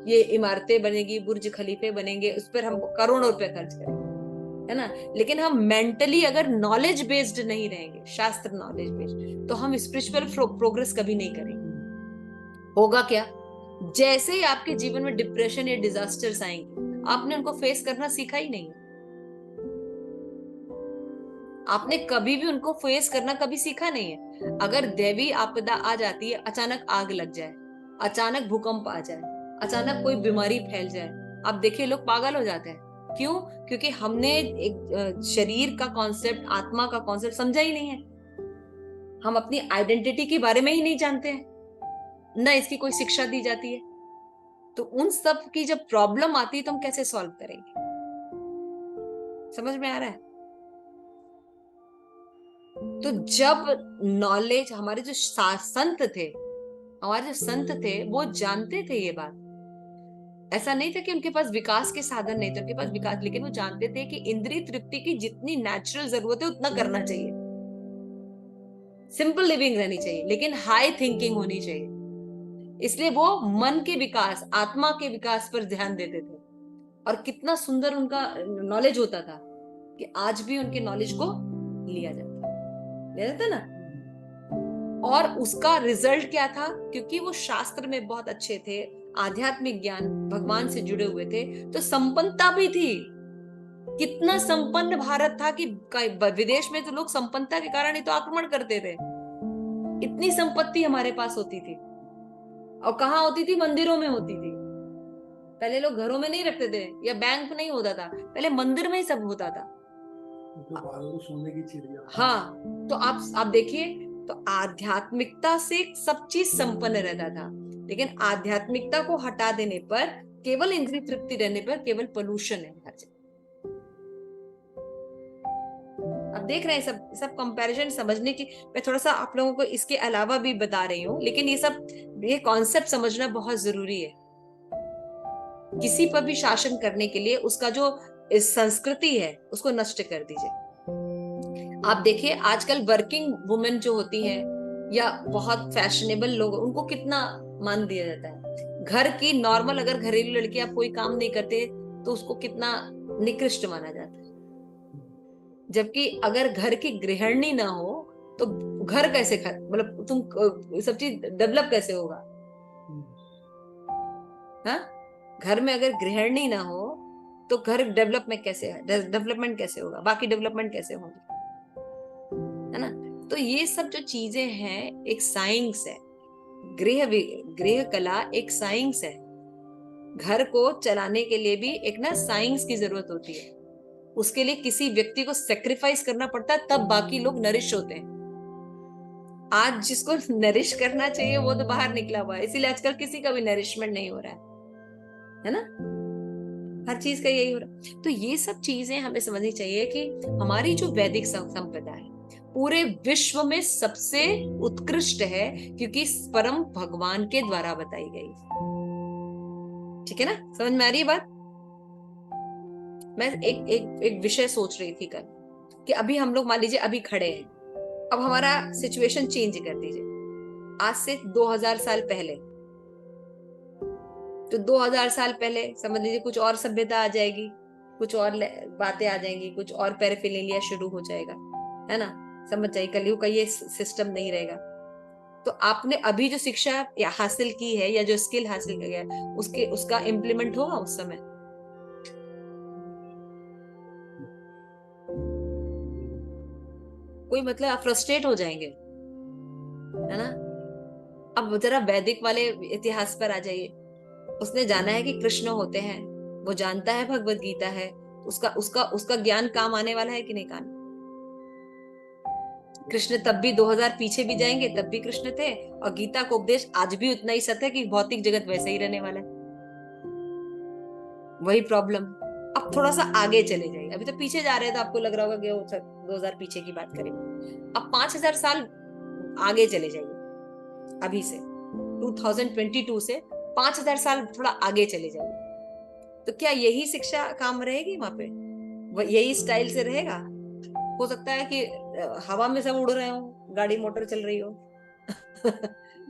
ये इमारतें बनेगी, बुर्ज खलीफे बनेंगे, उस पर हम करोड़ों रुपए खर्च करेंगे, है ना। लेकिन हम मेंटली अगर नॉलेज बेस्ड नहीं रहेंगे, शास्त्र नॉलेज बेस्ड, तो हम स्पिरिचुअल प्रोग्रेस कभी नहीं करेंगे। होगा क्या, जैसे ही आपके जीवन में डिप्रेशन या डिजास्टर्स आएंगे, आपने उनको फेस करना सीखा ही नहीं है। आपने कभी भी उनको फेस करना कभी सीखा नहीं है। अगर दैवी आपदा आ जाती है, अचानक आग लग जाए, अचानक भूकंप आ जाए, अचानक कोई बीमारी फैल जाए, आप देखिए लोग पागल हो जाते हैं। क्यों? क्योंकि हमने एक शरीर का कॉन्सेप्ट, आत्मा का कॉन्सेप्ट समझा ही नहीं है। हम अपनी आइडेंटिटी के बारे में ही नहीं जानते हैं, ना इसकी कोई शिक्षा दी जाती है। तो उन सब की जब प्रॉब्लम आती है तो हम कैसे सॉल्व करेंगे? समझ में आ रहा है? तो जब नॉलेज, हमारे जो संत थे, हमारे जो संत थे, वो जानते थे ये बात। ऐसा नहीं था कि उनके पास विकास के साधन नहीं थे, उनके पास विकास, लेकिन वो जानते थे कि इंद्रिय तृप्ति की जितनी नेचुरल जरूरत है उतना करना चाहिए। सिंपल लिविंग रहनी चाहिए, लेकिन हाई थिंकिंग होनी चाहिए। इसलिए वो मन के विकास, आत्मा के विकास पर ध्यान देते थे। और कितना सुंदर उनका नॉलेज होता था कि आज भी उनके नॉलेज को लिया जाता ना। और उसका रिजल्ट क्या था? क्योंकि वो शास्त्र में बहुत अच्छे थे, आध्यात्मिक ज्ञान, भगवान से जुड़े हुए थे, तो संपन्नता भी थी। कितना संपन्न भारत था कि विदेश में तो लोग संपन्नता के कारण ही तो आक्रमण करते थे। इतनी संपत्ति हमारे पास होती थी। और कहाँ होती थी? मंदिरों में होती थी। पहले लोग घरों में नहीं रखते थे, या बैंक नहीं होता था, पहले मंदिर में ही सब होता था। तो सोने की चिड़िया। हाँ, तो आप देखिए, तो आध्यात्मिकता से सब चीज संपन्न रहता था। लेकिन आध्यात्मिकता को हटा देने पर, केवल इंद्रिय तृप्ति रहने पर, केवल पोल्यूशन है हर जगह। अब देख रहे हैं सब कंपैरिजन समझने की। मैं थोड़ा सा आप लोगों को इसके अलावा भी बता रही हूँ, लेकिन ये कॉन्सेप्ट समझना बहुत जरूरी है। किसी पर भी शासन करने के लिए उसका जो संस्कृति है उसको नष्ट कर दीजिए। आप देखिए आजकल वर्किंग वुमेन जो होती हैं, या बहुत फैशनेबल लोग, उनको कितना मान दिया जाता है। घर की नॉर्मल अगर घरेलू लड़कियां कोई काम नहीं करते तो उसको कितना निकृष्ट माना जाता है। जबकि अगर घर की गृहिणी ना हो तो घर कैसे, मतलब तुम सब चीज डेवलप कैसे होगा? हाँ, घर में अगर गृहिणी ना हो तो घर डेवलपमेंट कैसे होगा? बाकी डेवलपमेंट कैसे होगी, है ना। तो ये सब जो चीजें हैं एक साइंस है। गृह कला एक साइंस है। घर को चलाने के लिए भी एक ना साइंस की जरूरत होती है। उसके लिए किसी व्यक्ति को सेक्रीफाइस करना पड़ता है, तब बाकी लोग नरिश होते हैं। आज जिसको नरिश करना चाहिए वो तो बाहर निकला हुआ है, इसीलिए आजकल किसी का भी नरिशमेंट नहीं हो रहा है ना। हर चीज का यही हो रहा है। तो ये सब चीजें हमें समझनी चाहिए कि हमारी जो वैदिक संपदा है पूरे विश्व में सबसे उत्कृष्ट है, क्योंकि परम भगवान के द्वारा बताई गई। ठीक है ना, समझ में आ रही है बात? मैं एक विषय सोच रही थी कल, कि अभी हम लोग मान लीजिए अभी खड़े हैं, अब हमारा सिचुएशन चेंज कर दीजिए। आज से 2000 साल पहले, तो 2000 साल पहले समझ लीजिए कुछ और सभ्यता आ जाएगी, कुछ और बातें आ जाएंगी, कुछ और पैराफिलिया शुरू हो जाएगा, है ना। समझ जाइए, कलयुग का ये सिस्टम नहीं रहेगा। तो आपने अभी जो शिक्षा या हासिल की है, या जो स्किल हासिल किया है, उसका इम्प्लीमेंट होगा उस समय? कोई मतलब आप फ्रस्ट्रेट हो जाएंगे, है ना। अब जरा वैदिक वाले इतिहास पर आ जाइए। उसने जाना है कि कृष्ण होते हैं, वो जानता है भगवत गीता है, उसका ज्ञान काम आने वाला है कि नहीं काम? कृष्ण तब भी 2000 पीछे भी जाएंगे तब भी कृष्ण थे, और गीता का उपदेश आज भी उतना ही सत्य है कि भौतिक जगत वैसे ही रहने वाला है। वही प्रॉब्लम। अब थोड़ा सा आगे चले जाइए, अभी तो पीछे जा रहे हैं तो आपको लग रहा होगा कि 2000 पीछे की बात करें। अब 5000 साल आगे चले जाइए अभी से। 2022 से 5000 साल थोड़ा आगे चले जाइए, तो क्या यही शिक्षा काम रहेगी वहां पे? यही स्टाइल से रहेगा? हो सकता है कि हवा में सब उड़ रहे हो, गाड़ी मोटर चल रही हो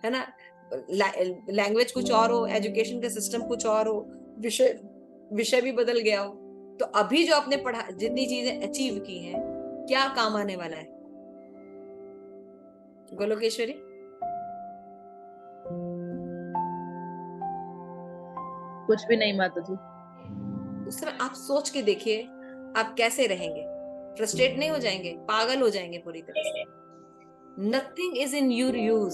है ना, लैंग्वेज कुछ और हो, एजुकेशन का सिस्टम कुछ और हो, विषय विषय भी बदल गया हो। तो अभी जो आपने पढ़ा, जितनी चीजें अचीव की हैं, क्या काम आने वाला है? गोलोकेश्वरी, कुछ भी नहीं माता जी। उस समय आप सोच के देखिए आप कैसे रहेंगे। फ्रस्ट्रेट नहीं हो जाएंगे? पागल हो जाएंगे पूरी तरह से। Nothing is in your use.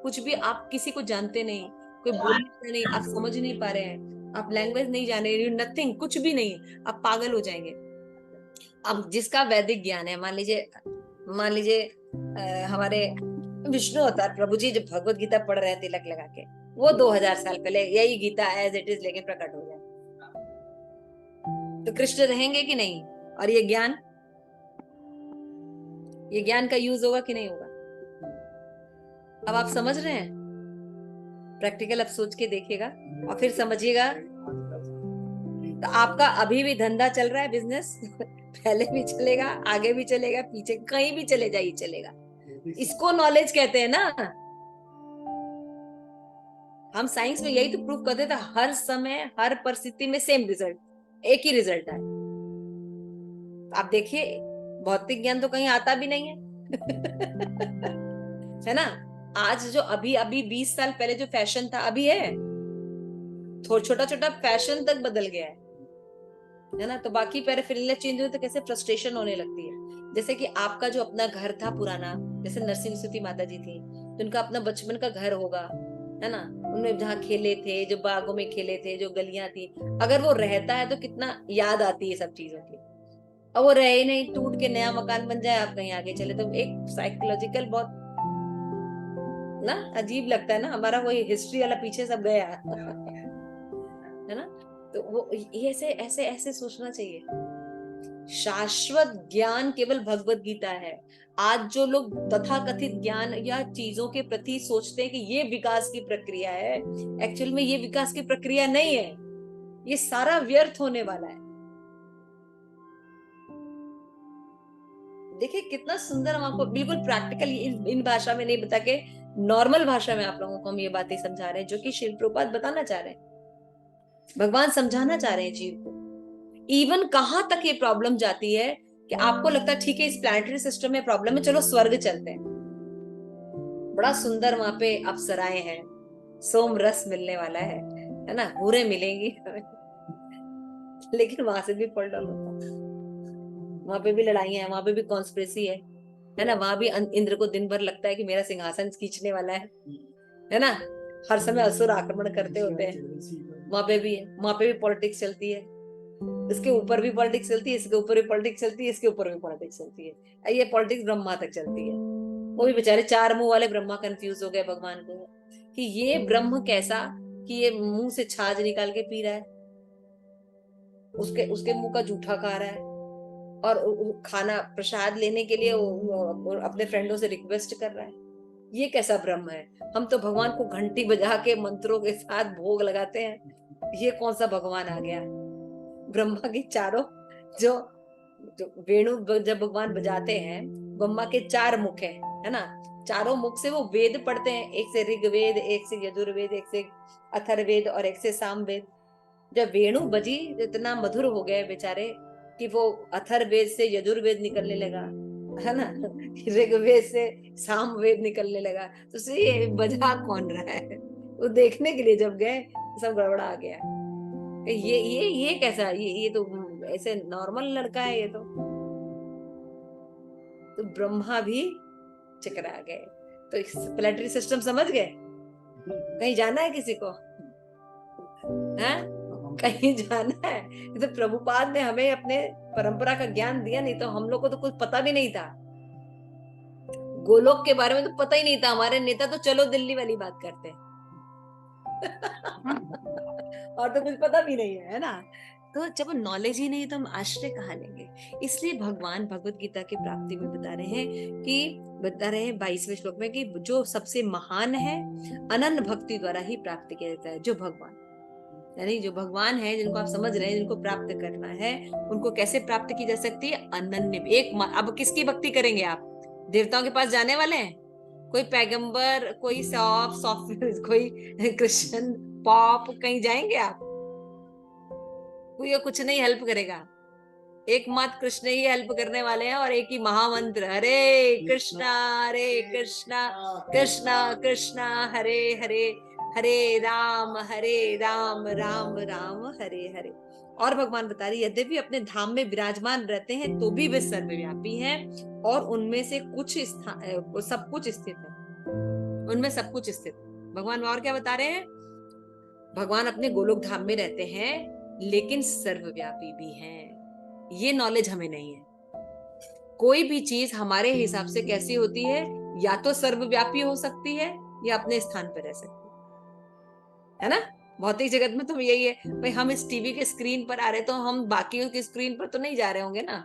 कुछ भी, आप किसी को जानते नहीं, कोई बोलने नहीं, आप समझ नहीं पा रहे हैं, आप लैंग्वेज नहीं जाने, नथिंग, कुछ भी नहीं, आप पागल हो जाएंगे। अब जिसका वैदिक ज्ञान है, मान लीजिए हमारे विष्णु अवतार प्रभु जी जब भगवत गीता पढ़ रहे हैं तिलक लगा के, वो 2000 साल पहले यही गीता एज इट इज लेके प्रकट हो जाए, तो कृष्ण रहेंगे कि नहीं? और ये ज्ञान का यूज होगा कि नहीं होगा? अब आप समझ रहे हैं? प्रैक्टिकल अब सोच के देखिएगा और फिर समझिएगा। तो आपका अभी भी धंधा चल रहा है, बिजनेस पहले भी चलेगा, आगे भी चलेगा, पीछे कहीं भी चले जाइए चलेगा। इसको नॉलेज कहते हैं ना। हम साइंस में यही तो प्रूव करते थे, हर समय हर परिस्थिति में सेम रिजल्ट, एक ही रिजल्ट आए। आप देखिए भौतिक ज्ञान तो कहीं आता भी नहीं है है ना। आज जो अभी अभी 20 साल पहले जो फैशन था अभी है, थोड़ा छोटा छोटा फैशन तक बदल गया है ना। तो बाकी पैराफिरनलिया चेंज हुए तो कैसे फ्रस्ट्रेशन होने लगती है। जैसे कि आपका जो अपना घर था पुराना, जैसे नरसिंह स्तुति माता जी थी, तो उनका अपना बचपन का घर होगा, है ना, उनमें जहाँ खेले थे, जो बागों में खेले थे, जो गलियां थी, अगर वो रहता है तो कितना याद आती है सब चीजों की। और वो रहे नहीं, टूट के नया मकान बन जाए, आप कहीं आगे चले, तो एक साइकोलॉजिकल बहुत ना अजीब लगता है ना, हमारा वही हिस्ट्री वाला पीछे सब गया है ना। तो वो ऐसे ऐसे ऐसे सोचना चाहिए। शाश्वत ज्ञान केवल भगवत गीता है। आज जो लोग तथाकथित ज्ञान या चीजों के प्रति सोचते हैं कि ये विकास की प्रक्रिया है, एक्चुअल में ये विकास की प्रक्रिया नहीं है, ये सारा व्यर्थ होने वाला है। देखिए कितना सुंदर हम आपको बिल्कुल प्रैक्टिकल इन भाषा में नहीं बता के नॉर्मल भाषा में आप लोगों को हम ये बातें समझा रहे हैं, जो कि श्रील प्रभुपाद बताना चाह रहे हैं, भगवान समझाना चाह रहे हैं जीव को। इवन कहां तक ये प्रॉब्लम जाती है कि आपको लगता है ठीक है इस प्लैनेटरी सिस्टम में प्रॉब्लम है, चलो स्वर्ग चलते हैं, बड़ा सुंदर वहां पे अप्सराएं हैं, सोम रस मिलने वाला है ना, हूरें मिलेंगी लेकिन वहां से भी फॉल डाउन होता है, वहां पे भी लड़ाई है, वहां पे भी कॉन्स्पिरेसी है ना। वहां भी इंद्र को दिन भर लगता है कि मेरा सिंहासन खींचने वाला है ना, हर समय असुर आक्रमण करते होते हैं, वहां पे भी है, वहां पे भी पॉलिटिक्स चलती है, इसके ऊपर भी पॉलिटिक्स चलती है, इसके ऊपर भी पॉलिटिक्स चलती है, इसके ऊपर भी पॉलिटिक्स चलती है। ये पॉलिटिक्स ब्रह्मा तक चलती है। वो भी बेचारे चार मुंह वाले ब्रह्मा कंफ्यूज हो गए भगवान को कि ये ब्रह्म कैसा कि ये मुंह से छाछ निकाल के पी रहा है, उसके मुंह का जूठा खा रहा है, और खाना प्रसाद लेने के लिए वो अपने फ्रेंडों से रिक्वेस्ट कर रहा है। ये कैसा ब्रह्म है? हम तो भगवान को घंटी बजा के मंत्रों के साथ भोग लगाते हैं, ये कौन सा भगवान आ गया? ब्रह्मा के चारों जो वेणु जब भगवान बजाते हैं, ब्रह्मा के 4 मुख है ना, चारों मुख से वो वेद पढ़ते हैं, एक से ऋग्वेद, एक से यजुर्वेद, एक से अथर्ववेद और एक से सामवेद। जब वेणु बजी इतना मधुर हो गए बेचारे कि वो अथर्ववेद से यजुर्वेद निकलने लगा, है ना, ऋग्वेद से सामवेद निकलने लगा, तो ये बजा कौन रहा है? वो देखने के लिए जब गए सब गड़बड़ा आ गया। ये कैसा, ये तो ऐसे नॉर्मल लड़का है ये तो ब्रह्मा भी चकरा गए। तो प्लेनेटरी सिस्टम समझ गए? कहीं जाना है किसी को? है कहीं जाना है? तो प्रभुपाद ने हमें अपने परंपरा का ज्ञान दिया, नहीं तो हम लोग को तो कुछ पता भी नहीं था, गोलोक के बारे में तो पता ही नहीं था। हमारे नेता तो चलो दिल्ली वाली बात करते हैं और तो कुछ पता भी नहीं है ना। तो जब नॉलेज ही नहीं तो हम आश्रय कहाँ लेंगे? इसलिए भगवान भगवत गीता की प्राप्ति में बता रहे हैं 22वें श्लोक में कि जो सबसे महान है अनन्य भक्ति द्वारा ही प्राप्त किया जाता है। जो भगवान यानी जो भगवान है, जिनको आप समझ रहे हैं, जिनको प्राप्त करना है, उनको कैसे प्राप्त की जा सकती है? अनन्य अब किसकी भक्ति करेंगे आप? देवताओं के पास जाने वाले हैं? कोई पैगंबर, कोई सॉफ्टवेयर, कोई क्रिश्चियन पॉप, कहीं जाएंगे आप? कोई कुछ नहीं हेल्प करेगा। एकमात्र कृष्ण ही हेल्प करने वाले हैं, और एक ही महामंत्र हरे कृष्णा कृष्णा कृष्णा हरे हरे, हरे राम राम राम हरे हरे। और भगवान बता रहे यद्यपि अपने धाम में विराजमान रहते हैं तो भी वे सर्वव्यापी हैं, और उनमें से कुछ सब कुछ स्थित है, उनमें सब कुछ स्थित है। भगवान और क्या बता रहे हैं? भगवान अपने गोलोक धाम में रहते हैं लेकिन सर्वव्यापी भी हैं। ये नॉलेज हमें नहीं है। कोई भी चीज हमारे हिसाब से कैसी होती है, या तो सर्वव्यापी हो सकती है या अपने स्थान पर रह सकती है ना। भौतिक जगत में तो यही है भाई, हम इस टीवी के स्क्रीन पर आ रहे तो हम बाकियों की स्क्रीन पर तो नहीं जा रहे होंगे ना,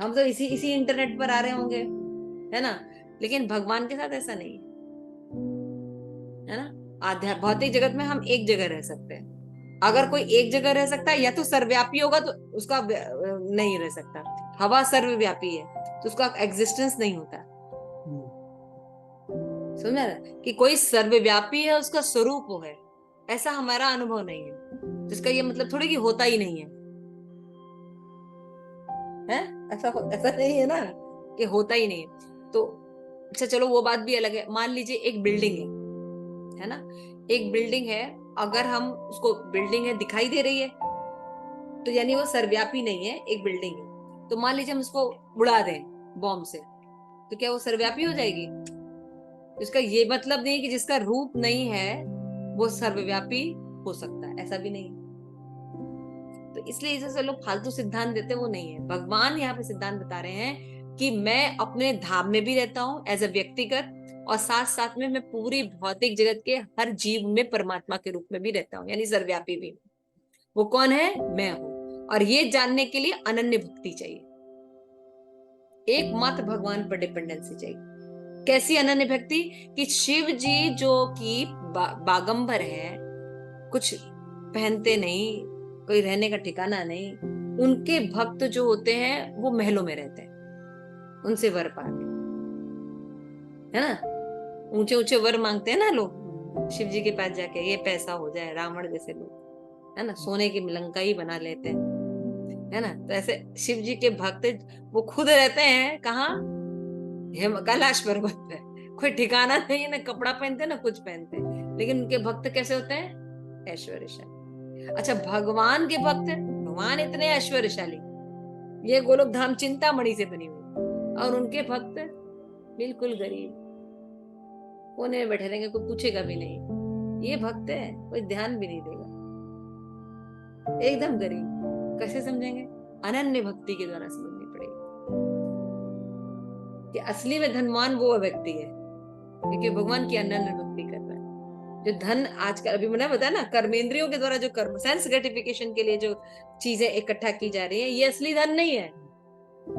हम तो इसी इंटरनेट पर आ रहे होंगे, है ना। लेकिन भगवान के साथ ऐसा नहीं है ना। भौतिक जगत में हम एक जगह रह सकते हैं। अगर कोई एक जगह रह सकता है या तो सर्वव्यापी होगा तो उसका नहीं रह सकता। हवा सर्वव्यापी है तो उसका एग्जिस्टेंस नहीं होता। समझा ना कि कोई सर्वव्यापी है उसका स्वरूप वो है, ऐसा हमारा अनुभव नहीं है। जिसका ये मतलब थोड़ी कि होता ही नहीं है ऐसा नहीं है ना कि होता ही नहीं है। तो अच्छा चलो वो बात भी अलग है। मान लीजिए एक बिल्डिंग है ना, एक बिल्डिंग है, अगर हम उसको बिल्डिंग है दिखाई दे रही है तो यानी वो सर्वव्यापी नहीं है, एक बिल्डिंग है। तो मान लीजिए हम उसको उड़ा दें बॉम्ब से, तो क्या वो सर्वव्यापी हो जाएगी? इसका ये मतलब नहीं कि जिसका रूप नहीं है वो सर्वव्यापी हो सकता है, ऐसा भी नहीं। तो इसलिए जैसे लोग फालतू सिद्धांत देते वो नहीं है। भगवान यहाँ पे सिद्धांत बता रहे हैं कि मैं अपने धाम में भी रहता हूँ एज अ व्यक्तिगत, और साथ साथ में मैं पूरी भौतिक जगत के हर जीव में परमात्मा के रूप में भी रहता हूँ, यानी सर्वव्यापी भी। वो कौन है? मैं हूं। और ये जानने के लिए अनन्य भक्ति चाहिए, एकमात्र भगवान पर डिपेंडेंसी चाहिए। कैसी अनन्य भक्ति? कि शिव जी जो कि बागंबर है, कुछ पहनते नहीं, कोई रहने का ठिकाना नहीं, उनके भक्त जो होते हैं वो महलों में रहते हैं, उनसे वर पाते है ना। ऊंचे ऊंचे वर मांगते हैं ना लोग शिव जी के पास जाके, ये पैसा हो जाए, रावण जैसे लोग है ना, सोने की लंका ही बना लेते हैं, है ना। तो ऐसे शिव जी के भक्त वो खुद रहते हैं कहाँ? कैलाश पर्वत पे, कोई ठिकाना नहीं, ना कपड़ा पहनते ना कुछ पहनते, लेकिन उनके भक्त कैसे होते हैं? ऐश्वर्यशाली। अच्छा भगवान के भक्त, भगवान इतने ऐश्वर्यशाली, ये गोलोक धाम चिंतामणि से बनी हुई, और उनके भक्त बिल्कुल गरीब, कोने में बैठे रहेंगे, कोई पूछेगा भी नहीं। ये भक्त है, कोई ध्यान भी नहीं देगा, एकदम गरीब। कैसे समझेंगे? अनन्य भक्ति के द्वारा समझनी पड़ेगी कि असली में धनवान वो व्यक्ति है क्योंकि भगवान की अनन्य भक्ति कर रहा है। जो धन आजकल अभी मैंने बताया ना, कर्मेंद्रियों के द्वारा जो कर्म, सेंस ग्रेटिफिकेशन के लिए जो चीजें इकट्ठा की जा रही है, ये असली धन नहीं है।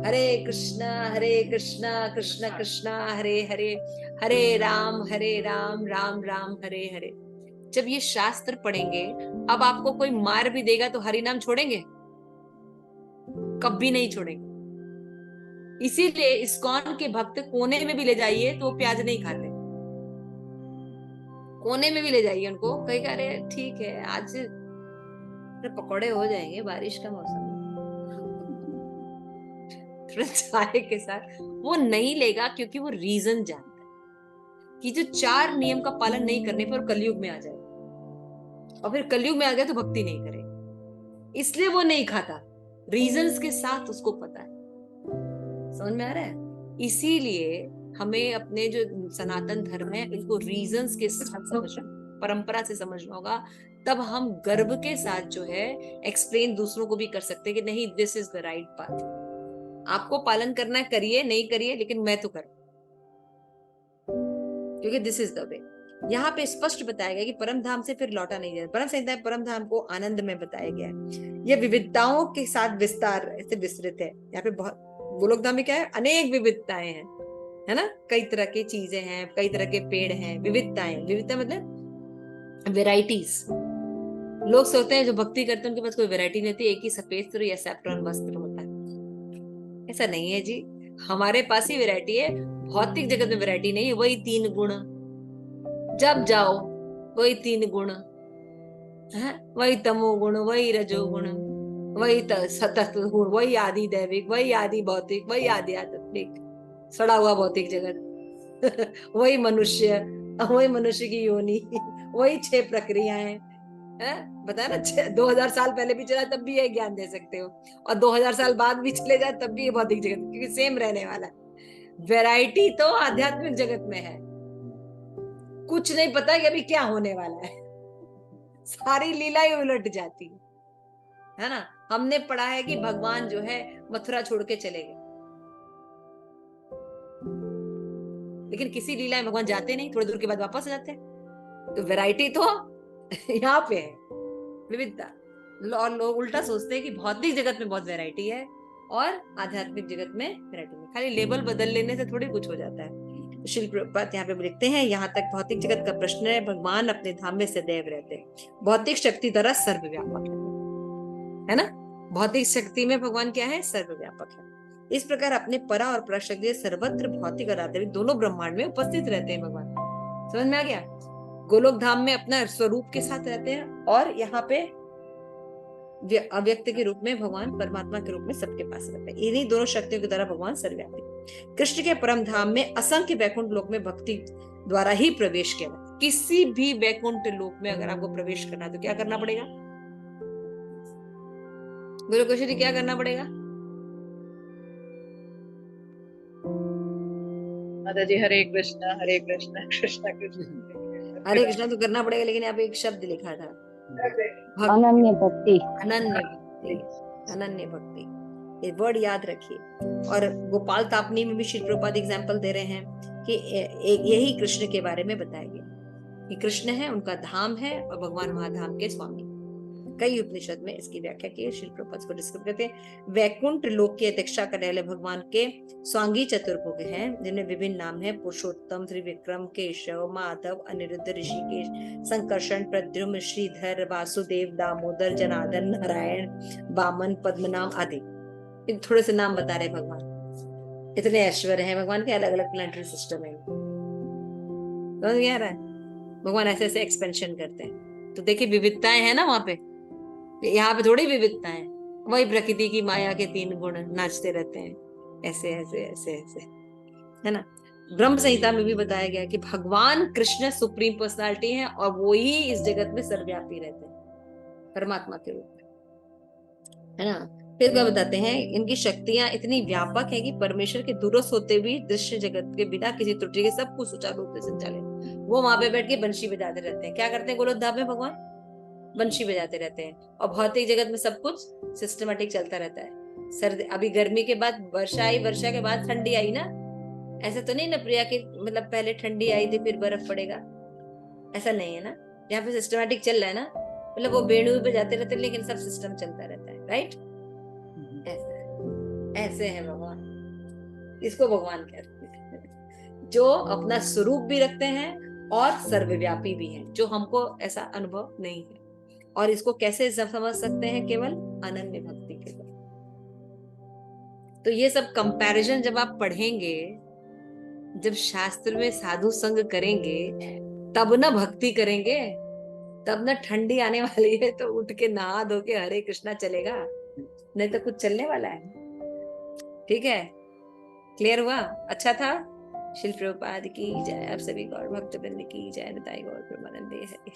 हरे कृष्णा कृष्ण कृष्णा हरे हरे, हरे राम राम राम हरे हरे। जब ये शास्त्र पढ़ेंगे, अब आपको कोई मार भी देगा तो हरि नाम छोड़ेंगे? कभी नहीं छोड़ेंगे। इसीलिए इस्कॉन के भक्त कोने में भी ले जाइए तो वो प्याज नहीं खाते, कोने में भी ले जाइए उनको, कहेगा अरे ठीक है आज पकौड़े हो जाएंगे, बारिश का मौसम चाय के साथ, वो नहीं लेगा क्योंकि वो रीजन जानता है कि जो 4 नियम का पालन नहीं करने पर कलयुग में आ जाए, और फिर कलयुग में आ गया तो भक्ति नहीं करे, इसलिए वो नहीं खाता। रीजंस के साथ उसको पता है। समझ में आ रहा है? इसीलिए हमें अपने जो सनातन धर्म है इसको रीजंस के साथ समझना, परंपरा से समझना होगा, तब हम गर्व के साथ जो है एक्सप्लेन दूसरों को भी कर सकते हैं कि नहीं, this is the right path. आपको पालन करना है, करिए, नहीं करिए, लेकिन मैं तो करूं क्योंकि दिस इज द वे। यहाँ पे स्पष्ट बताया गया कि परम धाम से फिर लौटा नहीं जाता। परम संहिता में परम धाम को आनंद में बताया गया है। यह विविधताओं के साथ विस्तार से विस्तृत है। यहाँ पे बहुत, गोलोक धाम में क्या है, अनेक विविधताएं हैं, है ना, कई तरह की चीजें हैं, कई तरह के पेड़ हैं, विविधताएं। विविधता मतलब वेराइटीज। लोग सोचते हैं जो भक्ति करते हैं उनके पास कोई वैरायटी नहीं होती, एक ही सफेद सुर या सैफ्रॉन वस्त्र होता है। ऐसा नहीं है जी, हमारे पास ही वैरायटी है, भौतिक जगत में वैरायटी नहीं है। वही 3 गुण, जब जाओ वही 3 गुण है, वही तमोगुण, वही रजोगुण, वही सतत गुण, वही आदि दैविक, वही आदि भौतिक, वही आदि आध्यात्मिक, सड़ा हुआ भौतिक जगत वही मनुष्य, वही मनुष्य की योनि, वही 6 प्रक्रियाएं है। बता ना, 2000 साल पहले भी चला तब भी ये ज्ञान दे सकते हो, और 2000 साल बाद भी चले जाए तब भी ये भौतिक जगत, क्योंकि सेम रहने वाला है। वैरायटी तो आध्यात्मिक जगत में है। कुछ नहीं पता कि अभी क्या होने वाला है, सारी लीला ही उलट जाती है ना। हमने पढ़ा है कि भगवान जो है मथुरा छोड़ के चले गए, लेकिन किसी लीला में भगवान जाते नहीं, थोड़ी दूर के बाद वापस आ जाते हैं। तो वैरायटी तो यहाँ पे है, विविधता। और लोग उल्टा सोचते हैं कि भौतिक जगत में बहुत वैरायटी है और आध्यात्मिक जगत में वैरायटी नहीं। खाली लेबल बदल लेने से थोड़ी कुछ हो जाता है। शिल प्रभुपाद यहाँ पे लिखते हैं, यहाँ तक भौतिक जगत का प्रश्न है, भगवान अपने धाम में सदैव रहते हैं। भौतिक शक्ति द्वारा सर्वव्यापक है ना। भौतिक शक्ति में भगवान क्या है, सर्वव्यापक है। इस प्रकार अपने परा और प्रशक्ति सर्वत्र भौतिक और आध्यात्मिक दोनों ब्रह्मांड में उपस्थित रहते हैं भगवान। समझ में आ गया। गोलोक धाम में अपना स्वरूप के साथ रहते हैं, और यहाँ पे अव्यक्त के रूप में भगवान परमात्मा के रूप में सबके पास रहते हैं। इन्हीं दोनों शक्तियों के द्वारा भगवान सर्वव्यापी। कृष्ण के परम धाम में असंख्य वैकुंठ लोक में भक्ति द्वारा ही प्रवेश किया। किसी भी वैकुंठ लोक में अगर आपको प्रवेश करना है तो क्या करना पड़ेगा, गुरु कृष्ण जी, क्या करना पड़ेगा? माता जी, हरे कृष्णा कृष्णा कृष्ण हरे कृष्णा तो करना पड़ेगा, लेकिन यहाँ पे एक शब्द लिखा था, अनन्य भक्ति। अनन्य भक्ति। अनन्य भक्ति, ये वर्ड याद रखिए। और गोपाल तापनी में भी श्री प्रभुपाद एग्जाम्पल दे रहे हैं कि यही कृष्ण के बारे में बताया गया कि कृष्ण है, उनका धाम है, और भगवान महाधाम के स्वामी। कई उपनिषद में इसकी व्याख्या की, श्री प्रभुपाद को डिस्क्राइब करते हैं। वैकुंठ लोक की अध्यक्षा करने वाले भगवान के स्वांगी चतुर्भुज हैं, जिनमें विभिन्न नाम है, पुरुषोत्तम, त्रिविक्रम, केशव, माधव, अनिरुद्ध, ऋषिकेश, संकर्षण, प्रद्युम्न, श्रीधर, वासुदेव, दामोदर, जनार्दन, नारायण, वामन, पद्मनाभ आदि। थोड़े से नाम बता रहे भगवान। इतने ऐश्वर्य हैं भगवान के, अलग अलग प्लानिटरी सिस्टम है। समझ में आ रहा है? भगवान ऐसे ऐसे एक्सपेंशन करते हैं। तो देखिए विविधताएं है ना वहां पे, यहाँ पे थोड़ी विविधता है। वही प्रकृति की माया के 3 गुण नाचते रहते हैं, ऐसे ऐसे ऐसे ऐसे, है ना। ब्रह्म संहिता में भी बताया गया कि भगवान कृष्ण सुप्रीम पर्सनालिटी है, और वो ही इस जगत में सर्वव्यापी रहते हैं परमात्मा के रूप में, है ना। फिर क्या बताते हैं, इनकी शक्तियां इतनी व्यापक है कि परमेश्वर के दूरस्थ होते भी दृश्य जगत के बिना किसी त्रुटि के सब कुछ सुचारू रूप से संचालित। वो वहां पे बैठ के बंशी बजाते रहते हैं। क्या करते हैं गोलोक धाम में भगवान? बंशी बजाते रहते हैं। और भौतिक जगत में सब कुछ सिस्टमेटिक चलता रहता है। सर्दी, अभी गर्मी के बाद वर्षा आई, वर्षा के बाद ठंडी आई ना। ऐसा तो नहीं ना प्रिया कि मतलब पहले ठंडी आई थी फिर बर्फ पड़ेगा, ऐसा नहीं है ना। यहाँ पे सिस्टमेटिक चल रहा है ना, मतलब वो वेणु बजाते रहते हैं लेकिन सब सिस्टम चलता रहता है, राइट। ऐसे है भगवान, इसको भगवान कहते हैं, जो अपना स्वरूप भी रखते हैं और सर्वव्यापी भी हैं, जो हमको ऐसा अनुभव नहीं है। और इसको कैसे समझ सकते हैं? केवल अनन्य भक्ति के द्वारा। तो ये सब कंपैरिजन जब आप पढ़ेंगे, जब शास्त्र में साधु संग करेंगे, तब ना भक्ति करेंगे, तब ना ठंडी आने वाली है तो उठ के नहा धो के हरे कृष्णा चलेगा, नहीं तो कुछ चलने वाला है। ठीक है, क्लियर हुआ? अच्छा था। शिल प्रभुपाद की जय। आप सभी गौर भक्त वृंद की जय। निताई गौर प्रेमानंदे हरि।